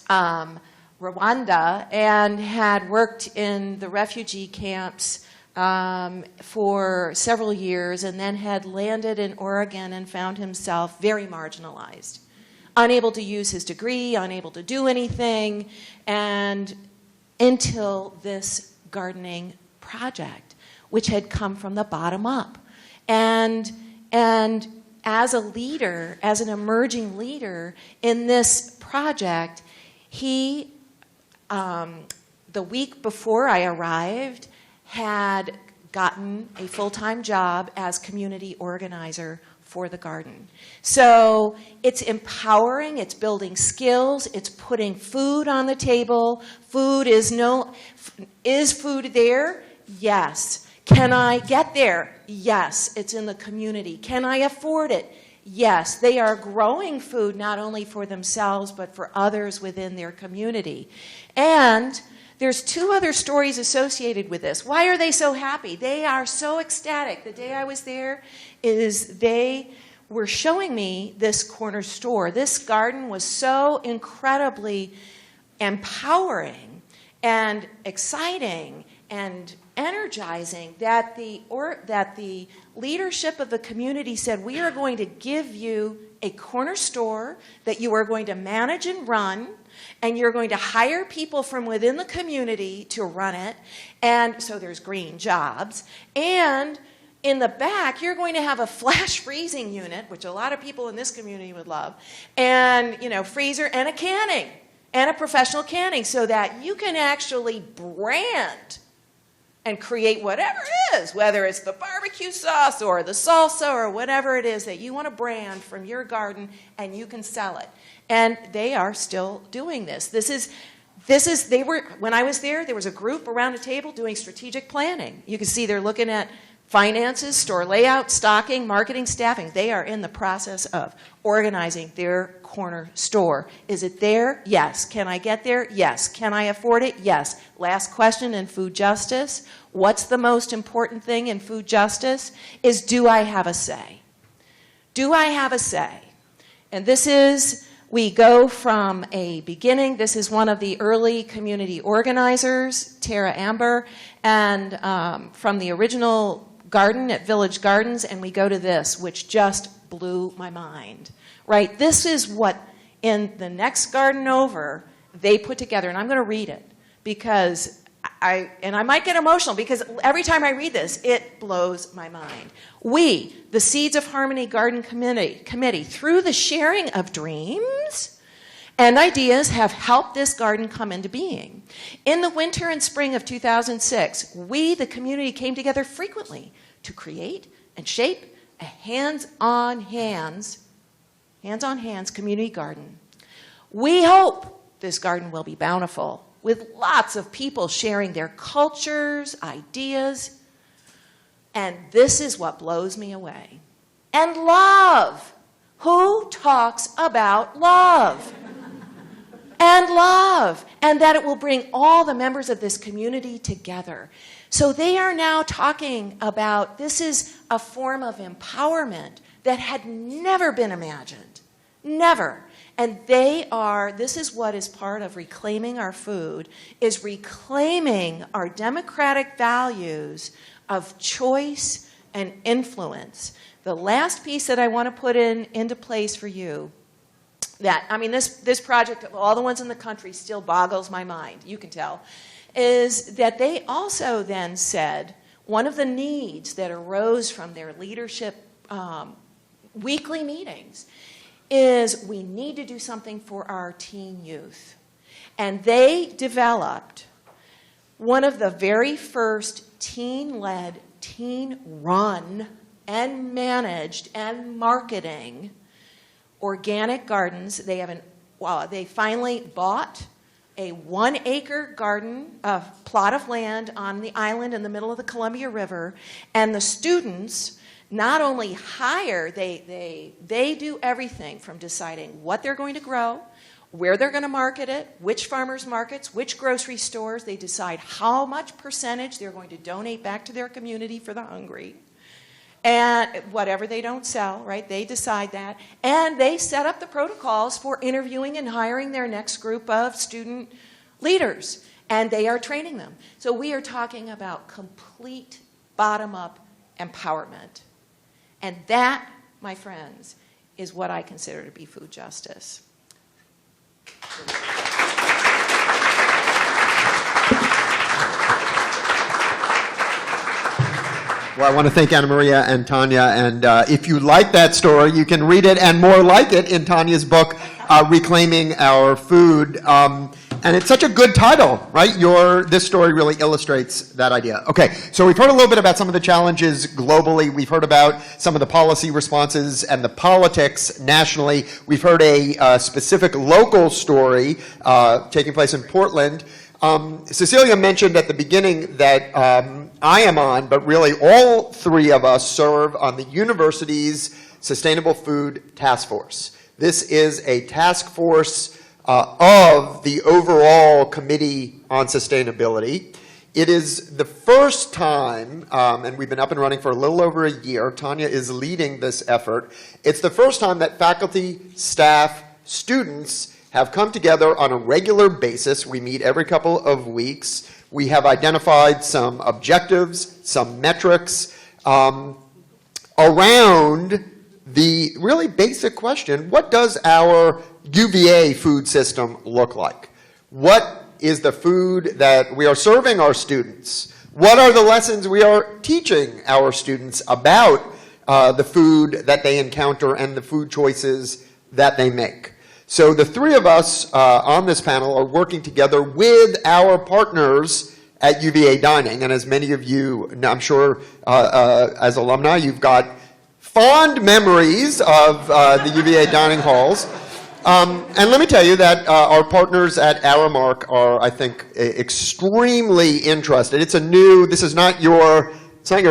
Rwanda and had worked in the refugee camps for several years and then had landed in Oregon and found himself very marginalized. Unable to use his degree, unable to do anything, and until this gardening project, which had come from the bottom up. And as a leader, as an emerging leader in this project, he, the week before I arrived, had gotten a full-time job as community organizer for the garden. So it's empowering, it's building skills, it's putting food on the table. Is food there? Yes. Can I get there? Yes. It's in the community. Can I afford it? Yes. They are growing food not only for themselves but for others within their community. And there's 2 other stories associated with this. Why are they so happy? They are so ecstatic. The day I was there is they were showing me this corner store. This garden was so incredibly empowering and exciting and energizing that the leadership of the community said, we are going to give you a corner store that you are going to manage and run, and you're going to hire people from within the community to run it, and so there's green jobs, and in the back, you're going to have a flash freezing unit, which a lot of people in this community would love, and freezer and a canning, and a professional canning, so that you can actually brand and create whatever it is, whether it's the barbecue sauce or the salsa or whatever it is that you want to brand from your garden, and you can sell it. And they are still doing this. When I was there was a group around a table doing strategic planning. You can see they're looking at finances, store layout, stocking, marketing, staffing. They are in the process of organizing their corner store. Is it there? Yes. Can I get there? Yes. Can I afford it? Yes. Last question in food justice. What's the most important thing in food justice? Is, do I have a say? Do I have a say? And this is, we go from a beginning. This is one of the early community organizers, Tara Amber, and from the original garden at Village Gardens, and we go to this, which just blew my mind, right? This is what, in the next garden over, they put together, and I'm going to read it, because I might get emotional, because every time I read this, it blows my mind. We, the Seeds of Harmony Garden Committee, through the sharing of dreams and ideas, have helped this garden come into being. In the winter and spring of 2006, we, the community, came together frequently to create and shape a hands-on-hands community garden. We hope this garden will be bountiful, with lots of people sharing their cultures, ideas, and this is what blows me away. And love. Who talks about love? And love, and that it will bring all the members of this community together. So they are now talking about, this is a form of empowerment that had never been imagined. Never. And this is what is part of reclaiming our food, is reclaiming our democratic values of choice and influence. The last piece that I want to put into place for you, this project of all the ones in the country still boggles my mind, you can tell, is that they also then said one of the needs that arose from their leadership weekly meetings is we need to do something for our teen youth. And they developed one of the very first teen-led, teen-run, and managed and marketing organic gardens. They finally bought a 1-acre garden, a plot of land on the island in the middle of the Columbia River, and the students not only hire, they do everything from deciding what they're going to grow, where they're going to market it, which farmers markets, which grocery stores. They decide how much percentage they're going to donate back to their community for the hungry. And whatever they don't sell, right, they decide that. And they set up the protocols for interviewing and hiring their next group of student leaders. And they are training them. So we are talking about complete bottom-up empowerment. And that, my friends, is what I consider to be food justice. Well, I want to thank Anna Maria and Tanya, and if you like that story, you can read it and more like it in Tanya's book, Reclaiming Our Food. And it's such a good title, right? This story really illustrates that idea. Okay, so we've heard a little bit about some of the challenges globally. We've heard about some of the policy responses and the politics nationally. We've heard a specific local story taking place in Portland. Cecilia mentioned at the beginning that I am on, but really all three of us serve on the university's Sustainable Food Task Force. This is a task force of the overall Committee on Sustainability. It is the first time, and we've been up and running for a little over a year, Tanya is leading this effort. It's the first time that faculty, staff, students have come together on a regular basis. We meet every couple of weeks. We have identified some objectives, some metrics around the really basic question, what does our UVA food system look like? What is the food that we are serving our students? What are the lessons we are teaching our students about the food that they encounter and the food choices that they make? So the three of us on this panel are working together with our partners at UVA Dining. And as many of you, I'm sure as alumni, you've got fond memories of the UVA dining halls. And let me tell you that our partners at Aramark are, I think, extremely interested. This is not your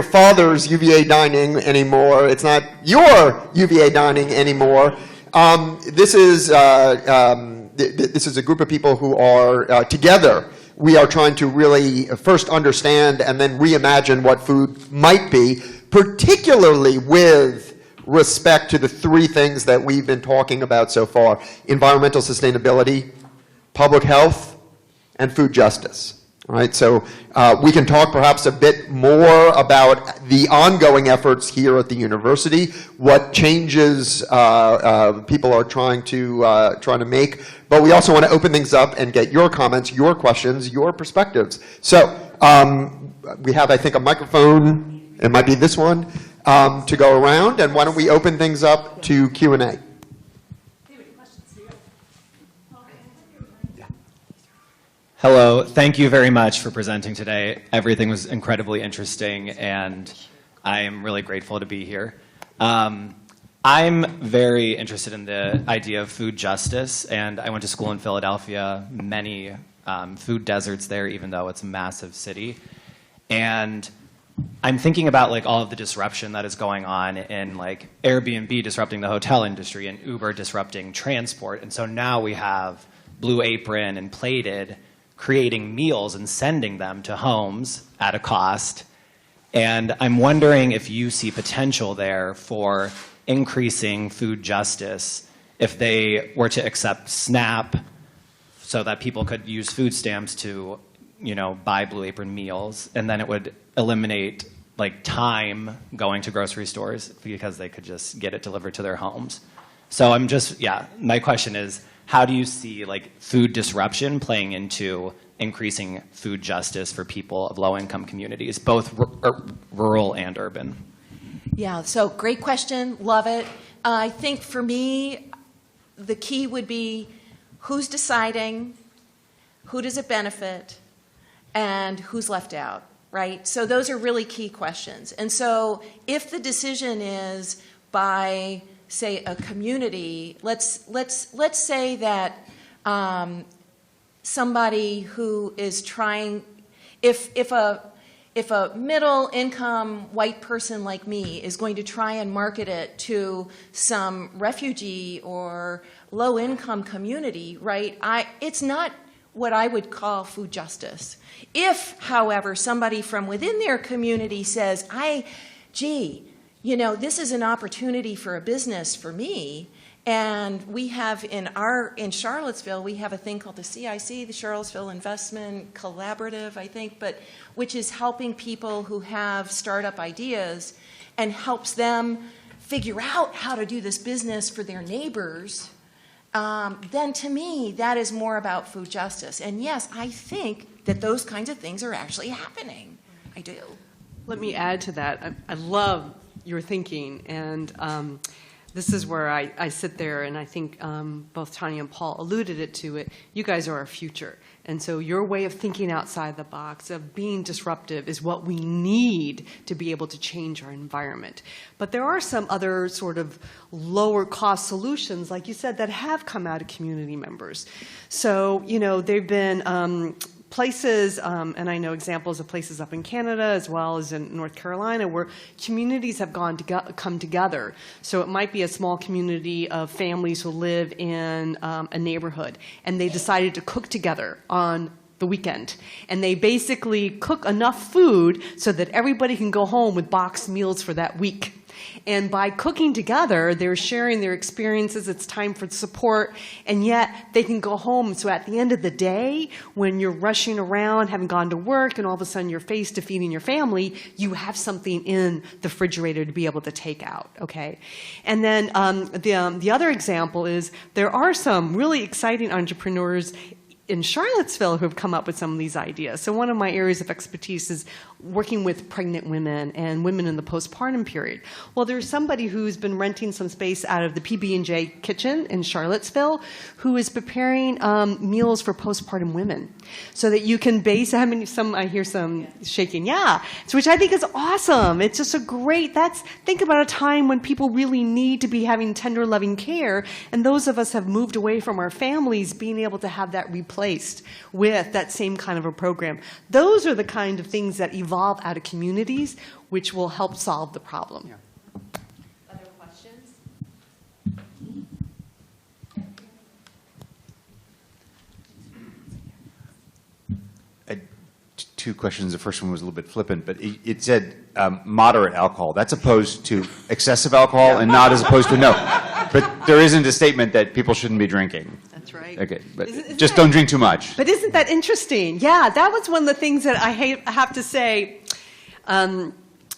father's UVA dining anymore. It's not your UVA dining anymore. This is a group of people who are together. We are trying to really first understand and then reimagine what food might be, particularly with respect to the three things that we've been talking about so far: environmental sustainability, public health, and food justice. All right, so we can talk perhaps a bit more about the ongoing efforts here at the university, what changes people are trying to make, but we also want to open things up and get your comments, your questions, your perspectives. So we have, I think, a microphone. It might be this one. To go around, and why don't we open things up to Q&A? Hello, thank you very much for presenting today. Everything was incredibly interesting, and I am really grateful to be here. I'm very interested in the idea of food justice, and I went to school in Philadelphia, many food deserts there, even though it's a massive city. And I'm thinking about like all of the disruption that is going on in like Airbnb disrupting the hotel industry and Uber disrupting transport. And so now we have Blue Apron and Plated creating meals and sending them to homes at a cost. And I'm wondering if you see potential there for increasing food justice if they were to accept SNAP so that people could use food stamps to, buy Blue Apron meals, and then it would eliminate like time going to grocery stores because they could just get it delivered to their homes. So I'm just, yeah, my question is, how do you see like food disruption playing into increasing food justice for people of low-income communities, both rural and urban? Yeah, so great question, love it. I think for me, the key would be who's deciding, who does it benefit, and who's left out, right? So those are really key questions. And so if the decision is by, say, a community, let's say that somebody who is trying, if a middle income white person like me is going to try and market it to some refugee or low income community, right? It's not what I would call food justice. If, however, somebody from within their community says, gee, you know, this is an opportunity for a business for me, and we have in Charlottesville, we have a thing called the CIC, the Charlottesville Investment Collaborative, I think, but which is helping people who have startup ideas and helps them figure out how to do this business for their neighbors. Then to me, that is more about food justice. And yes, I think that those kinds of things are actually happening. I do. Let me add to that. I love your thinking, and this is where I sit there, and I think both Tanya and Paul alluded to it. You guys are our future. And so your way of thinking outside the box, of being disruptive, is what we need to be able to change our environment. But there are some other sort of lower cost solutions, like you said, that have come out of community members. So, you know, they've been places, and I know examples of places up in Canada as well as in North Carolina, where communities have come together. So it might be a small community of families who live in a neighborhood, and they decided to cook together on the weekend. And they basically cook enough food so that everybody can go home with boxed meals for that week. And by cooking together, they're sharing their experiences. It's time for support, and yet they can go home. So at the end of the day, when you're rushing around, having gone to work, and all of a sudden you're faced to feeding your family, you have something in the refrigerator to be able to take out, okay? And then the other example is there are some really exciting entrepreneurs in Charlottesville who have come up with some of these ideas. So one of my areas of expertise is working with pregnant women and women in the postpartum period. Well, there's somebody who's been renting some space out of the PB&J kitchen in Charlottesville who is preparing meals for postpartum women, so that you can base. I hear some shaking, yeah. So which I think is awesome. It's just a great. Think about a time when people really need to be having tender, loving care, and those of us have moved away from our families, being able to have that replaced with that same kind of a program. Those are the kind of things that evolve out of communities, which will help solve the problem. Yeah. Other questions? Two questions. The first one was a little bit flippant, but it said moderate alcohol. That's opposed to excessive alcohol and not as opposed to no. But there isn't a statement that people shouldn't be drinking. That's right. Okay, but Isn't just that- don't drink too much. But isn't that interesting? Yeah, that was one of the things that I have to say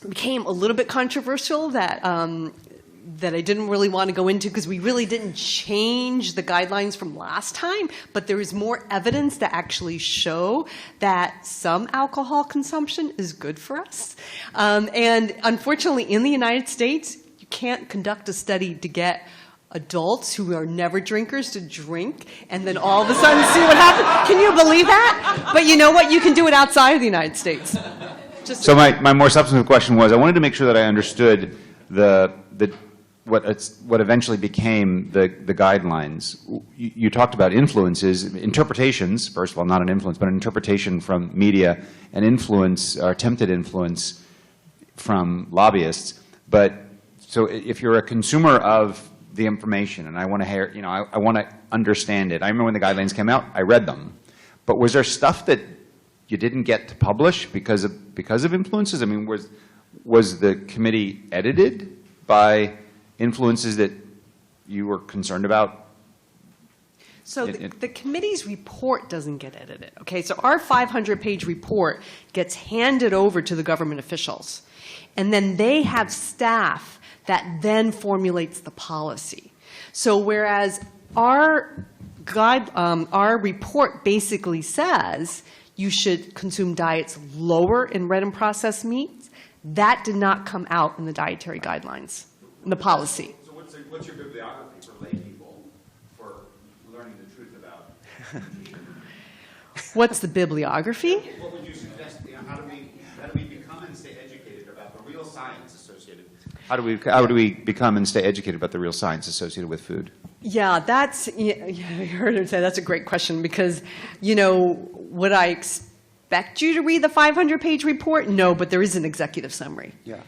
became a little bit controversial, that I didn't really want to go into, because we really didn't change the guidelines from last time, but there is more evidence to actually show that some alcohol consumption is good for us. And unfortunately, in the United States, you can't conduct a study to get adults who are never drinkers to drink and then all of a sudden see what happens. Can you believe that? But you know what? You can do it outside of the United States. So my more substantive question was, I wanted to make sure that I understood what eventually became the guidelines. You talked about influences, interpretations, first of all, not an influence, but an interpretation from media, and influence, or attempted influence from lobbyists. But so if you're a consumer of the information, and I want to hear, I want to understand it. I remember when the guidelines came out, I read them. But was there stuff that you didn't get to publish because of influences? I mean, was the committee edited by influences that you were concerned about? So the committee's report doesn't get edited, okay? So our 500-page report gets handed over to the government officials. And then they have staff that then formulates the policy. So whereas our report basically says you should consume diets lower in red and processed meats, that did not come out in the dietary guidelines, in the policy. So what's your bibliography for lay people for learning the truth about? What's the bibliography? What would you suggest? How do we become and stay educated about the real science associated? How do we become and stay educated about the real science associated with food? Yeah, you heard him say that's a great question because, would I expect you to read the 500-page report? No, but there is an executive summary. Yeah.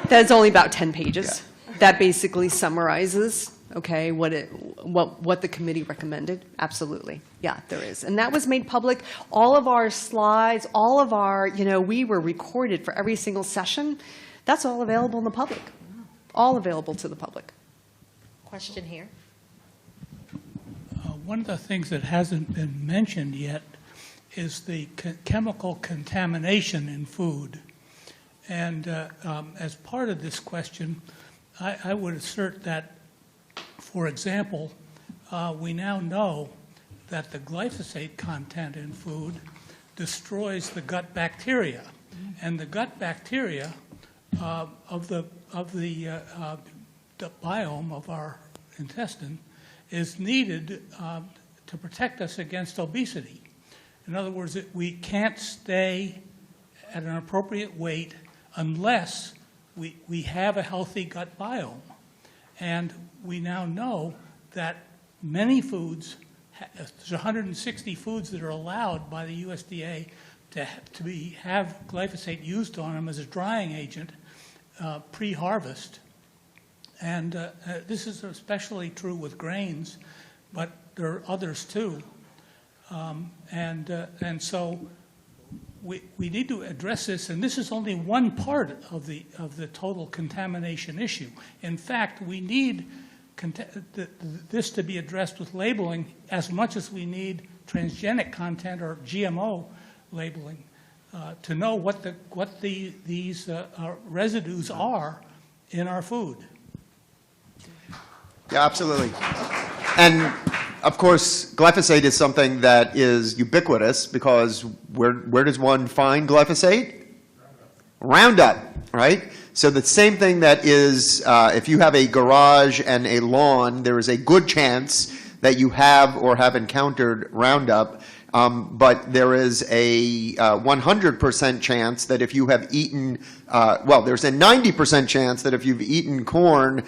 That's only about 10 pages. Yeah. That basically summarizes, okay, what the committee recommended. Absolutely. Yeah, there is. And that was made public. All of our slides, all of our, we were recorded for every single session. That's all available in the public. All available to the public. Question here. One of the things that hasn't been mentioned yet is the chemical contamination in food. And as part of this question, I would assert that, for example, we now know that the glyphosate content in food destroys the gut bacteria. And the gut bacteria of the biome of our intestine is needed to protect us against obesity. In other words, we can't stay at an appropriate weight unless we have a healthy gut biome. And we now know that many foods, there's 160 foods that are allowed by the USDA to have glyphosate used on them as a drying agent pre-harvest. And this is especially true with grains, but there are others too. And so we need to address this, and this is only one part of the total contamination issue. In fact, we need this to be addressed with labeling as much as we need transgenic content or GMO labeling to know what these residues are in our food. Yeah, absolutely. And of course, glyphosate is something that is ubiquitous because where does one find glyphosate? Roundup, right? So the same thing that is, if you have a garage and a lawn, there is a good chance that you have or have encountered Roundup, but there is a 100% chance that if you have eaten, there's a 90% chance that if you've eaten corn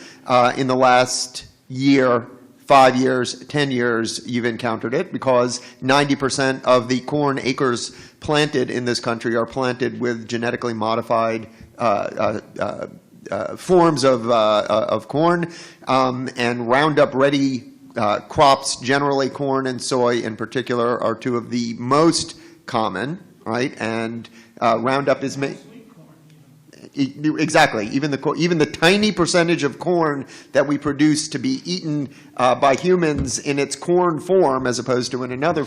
in the last year, 5 years, 10 years, you've encountered it, because 90% of the corn acres planted in this country are planted with genetically modified forms of corn, and Roundup ready crops, generally corn and soy in particular, are two of the most common, right? And Roundup is made. Exactly. Even the tiny percentage of corn that we produce to be eaten by humans in its corn form, as opposed to in another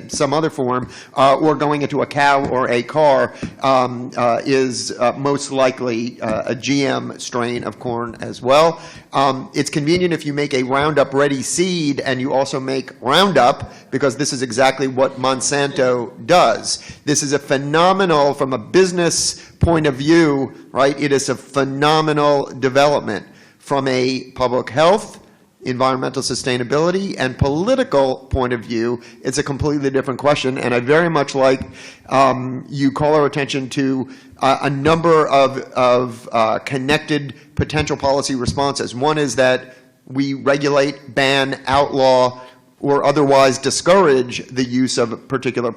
some other form, or going into a cow or a car, is most likely a GM strain of corn as well. It's convenient if you make a Roundup ready seed and you also make Roundup, because this is exactly what Monsanto does. This is a phenomenal, from a business point of view, right? It is a phenomenal development. From a public health, environmental sustainability, and political point of view, it's a completely different question. And I very much like you call our attention to a number of connected potential policy responses. One is that we regulate, ban, outlaw, or otherwise discourage the use of particular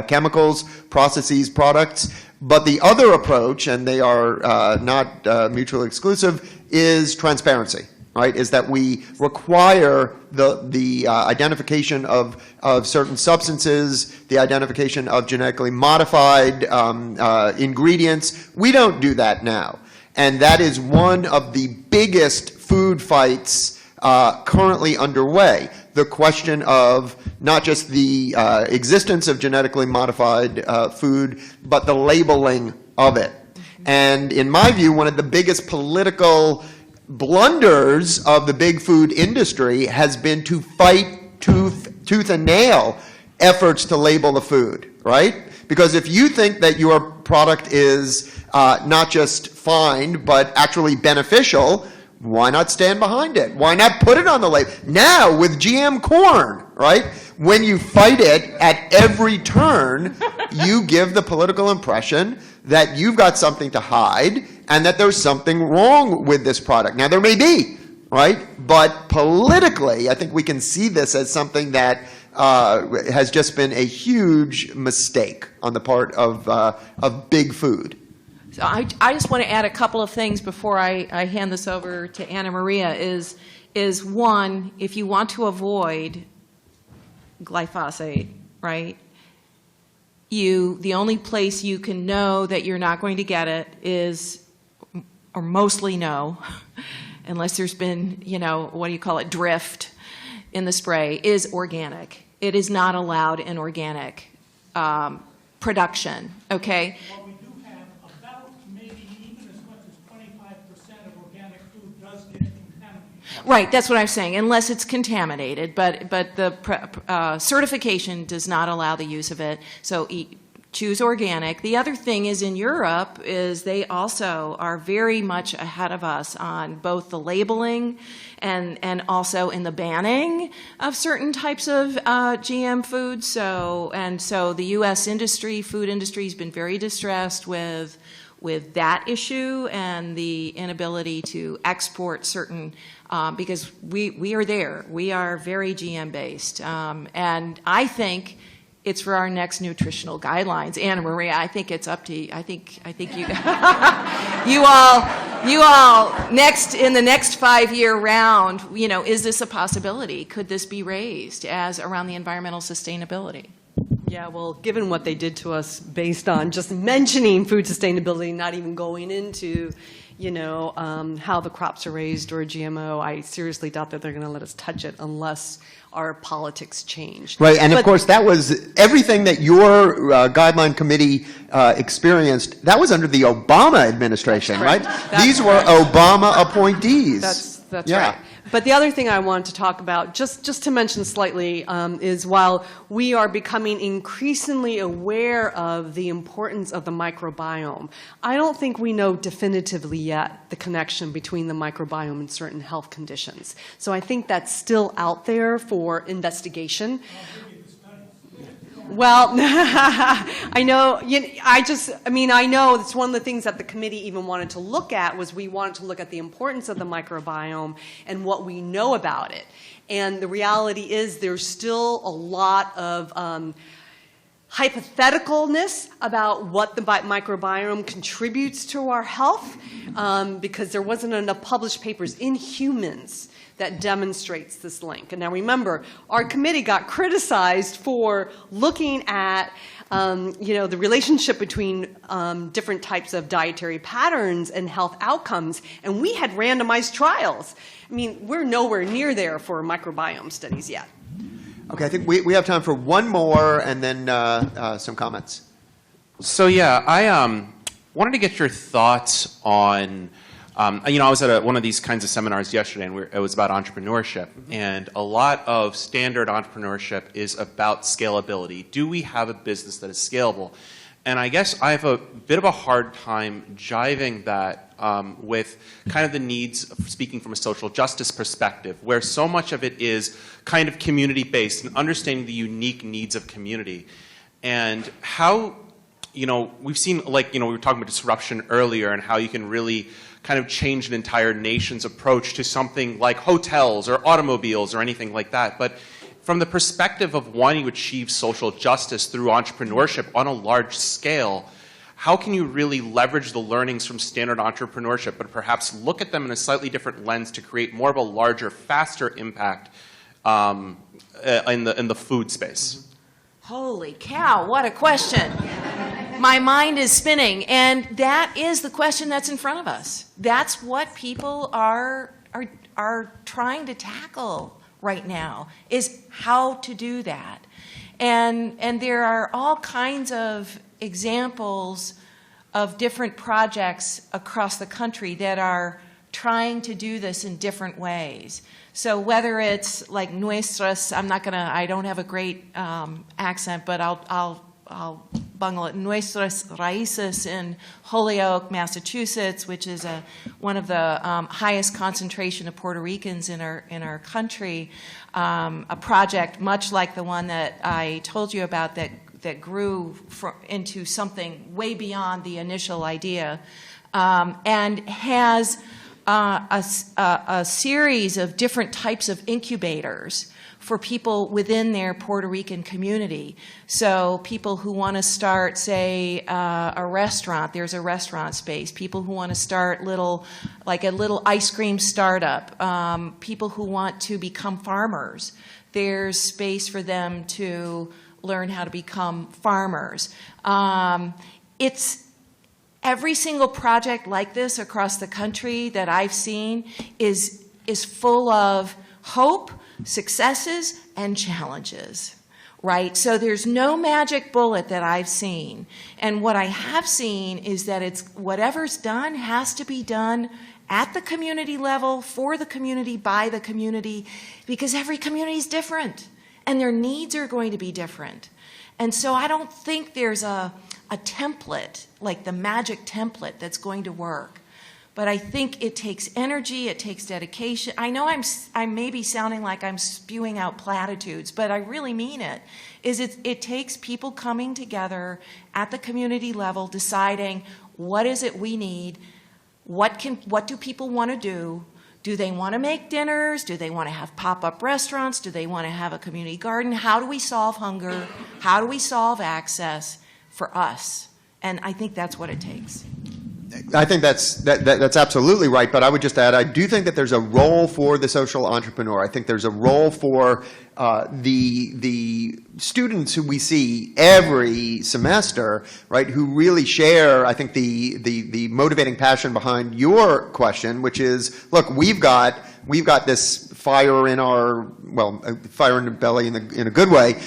chemicals, processes, products. But the other approach, and they are not mutually exclusive, is transparency, right? Is that we require the identification of certain substances, the identification of genetically modified ingredients. We don't do that now. And that is one of the biggest food fights currently underway. the question of not just the existence of genetically modified food, but the labeling of it. And in my view, one of the biggest political blunders of the big food industry has been to fight tooth and nail efforts to label the food, right? Because if you think that your product is not just fine, but actually beneficial, why not stand behind it? Why not put it on the label? Now, with GM corn, right? When you fight it at every turn, you give the political impression that you've got something to hide and that there's something wrong with this product. Now, there may be, right? But politically, I think we can see this as something that has just been a huge mistake on the part of big food. So I just want to add a couple of things before I hand this over to Anna Maria. Is one, if you want to avoid glyphosate, right? The only place you can know that you're not going to get it is, or mostly know, unless there's been, what do you call it, drift in the spray, is organic. It is not allowed in organic production, okay? What we do have, about maybe even as much as 25% of organic food does get contaminated. Right, that's what I'm saying, unless it's contaminated, but the certification does not allow the use of it, so choose organic. The other thing is in Europe is they also are very much ahead of us on both the labeling and also in the banning of certain types of GM foods. So the U.S. food industry has been very distressed with that issue and the inability to export certain, because we are there. We are very GM based. And I think it's for our next nutritional guidelines. Anna Maria, I think it's up to you. I think you, you all in the next 5-year round, is this a possibility? Could this be raised as around the environmental sustainability? Yeah, well, given what they did to us based on just mentioning food sustainability, not even going into, how the crops are raised or GMO, I seriously doubt that they're going to let us touch it unless our politics change. Right, and of course, that was everything that your guideline committee experienced. That was under the Obama administration, right? These were Obama appointees. That's right. But the other thing I wanted to talk about, just to mention slightly, is while we are becoming increasingly aware of the importance of the microbiome, I don't think we know definitively yet the connection between the microbiome and certain health conditions. So I think that's still out there for investigation. Well, I know. I know it's one of the things that the committee even wanted to look at was we wanted to look at the importance of the microbiome and what we know about it. And the reality is there's still a lot of hypotheticalness about what the microbiome contributes to our health because there wasn't enough published papers in humans that demonstrates this link. And now remember, our committee got criticized for looking at the relationship between different types of dietary patterns and health outcomes, and we had randomized trials. I mean, we're nowhere near there for microbiome studies yet. Okay, I think we have time for one more and then some comments. So yeah, I wanted to get your thoughts on I was at one of these kinds of seminars yesterday, and it was about entrepreneurship. And a lot of standard entrepreneurship is about scalability. Do we have a business that is scalable? And I guess I have a bit of a hard time jiving that with kind of the needs, speaking from a social justice perspective, where so much of it is kind of community-based and understanding the unique needs of community. And how, we've seen, we were talking about disruption earlier and how you can really kind of change an entire nation's approach to something like hotels or automobiles or anything like that. But from the perspective of wanting to achieve social justice through entrepreneurship on a large scale, how can you really leverage the learnings from standard entrepreneurship, but perhaps look at them in a slightly different lens to create more of a larger, faster impact in the food space? Holy cow, what a question. My mind is spinning, and that is the question that's in front of us. That's what people are trying to tackle right now, is how to do that. And there are all kinds of examples of different projects across the country that are trying to do this in different ways. So whether it's like nuestras, I don't have a great accent, but I'll bungle it. Nuestras raíces in Holyoke, Massachusetts, which is one of the highest concentration of Puerto Ricans in our country. A project much like the one that I told you about that grew into something way beyond the initial idea, and has a series of different types of incubators for people within their Puerto Rican community. So people who want to start, say, a restaurant, there's a restaurant space. People who want to start a little ice cream startup. People who want to become farmers. There's space for them to learn how to become farmers. It's every single project like this across the country that I've seen is full of hope, successes, and challenges, right? So there's no magic bullet that I've seen. And what I have seen is that it's whatever's done has to be done at the community level, for the community, by the community, because every community is different, and their needs are going to be different. And so I don't think there's a template, like the magic template, that's going to work. But I think it takes energy, it takes dedication. I know I'm maybe sounding like I'm spewing out platitudes, but I really mean it. It takes people coming together at the community level, deciding what is it we need, what do people want to do? Do they want to make dinners? Do they want to have pop-up restaurants? Do they want to have a community garden? How do we solve hunger? How do we solve access for us? And I think that's what it takes. I think that's absolutely right, but I would just add, I do think that there's a role for the social entrepreneur. I think there's a role for the students who we see every semester, right, who really share, I think, the motivating passion behind your question, which is, look, we've got this fire in fire in the belly in a good way,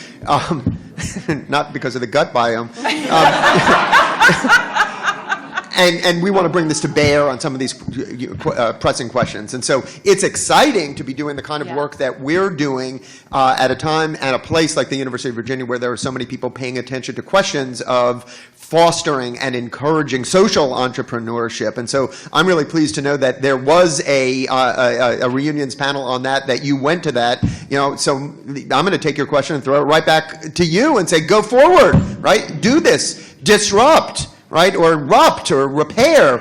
not because of the gut biome. And we want to bring this to bear on some of these pressing questions. And so it's exciting to be doing the kind of work that we're doing at a time and a place like the University of Virginia, where there are so many people paying attention to questions of fostering and encouraging social entrepreneurship. And so I'm really pleased to know that there was a reunions panel on that you went to that. So I'm going to take your question and throw it right back to you and say, go forward, right? Do this, disrupt, right, or erupt or repair,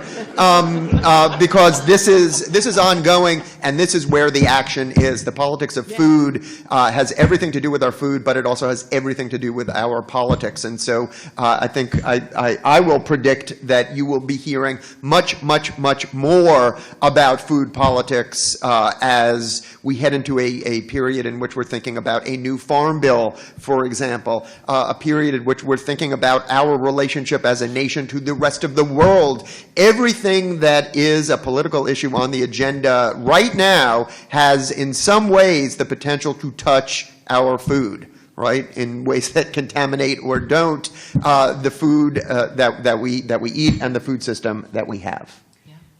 because this is ongoing, and this is where the action is. The politics of food has everything to do with our food, but it also has everything to do with our politics. And so I think I will predict that you will be hearing much, much, much more about food politics as we head into a period in which we're thinking about a new farm bill, for example, a period in which we're thinking about our relationship as a nation to the rest of the world. Everything that is a political issue on the agenda right now has, in some ways, the potential to touch our food, right, in ways that contaminate or don't the food that we eat and the food system that we have.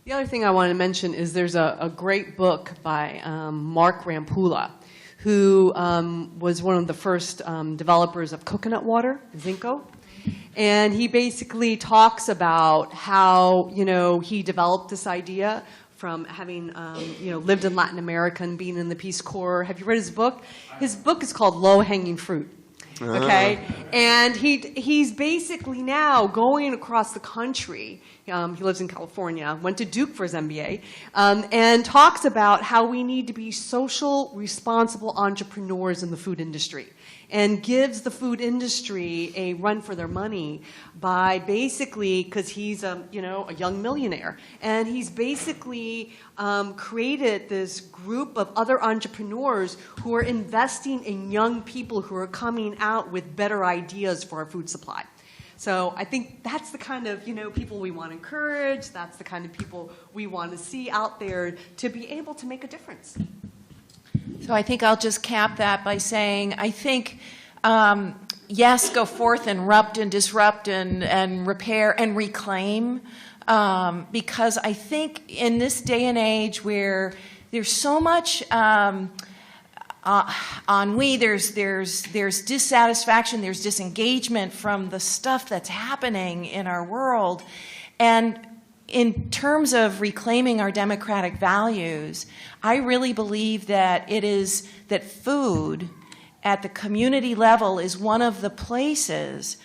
The other thing I want to mention is there's a great book by Mark Rampula, who was one of the first developers of coconut water, Zinco. And he basically talks about how, he developed this idea from having, lived in Latin America and being in the Peace Corps. Have you read his book? His book is called Low Hanging Fruit. Okay, and he's basically now going across the country. He lives in California, went to Duke for his MBA, and talks about how we need to be social, responsible entrepreneurs in the food industry, and gives the food industry a run for their money by basically, because he's a young millionaire, and he's basically created this group of other entrepreneurs who are investing in young people who are coming out with better ideas for our food supply. So I think that's the kind of people we want to encourage. That's the kind of people we want to see out there to be able to make a difference. So I think I'll just cap that by saying, I think, yes, go forth and disrupt and repair and reclaim, because I think in this day and age where there's so much ennui, there's dissatisfaction, there's disengagement from the stuff that's happening in our world, and in terms of reclaiming our democratic values, I really believe that that food at the community level is one of the places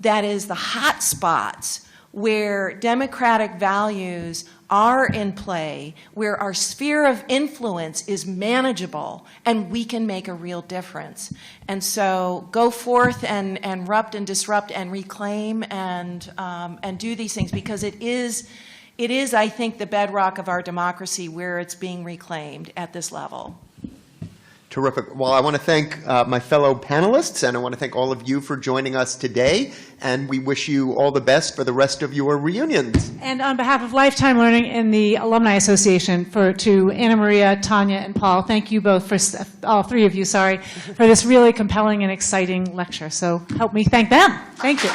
that is the hot spots where democratic values are in play, where our sphere of influence is manageable, and we can make a real difference. And so go forth and erupt and disrupt and reclaim and do these things, because it is, I think, the bedrock of our democracy where it's being reclaimed at this level. Terrific. Well, I want to thank my fellow panelists, and I want to thank all of you for joining us today, and we wish you all the best for the rest of your reunions. And on behalf of Lifetime Learning and the Alumni Association, to Anna Maria, Tanya, and Paul, thank you both, all three of you, for this really compelling and exciting lecture. So help me thank them. Thank you.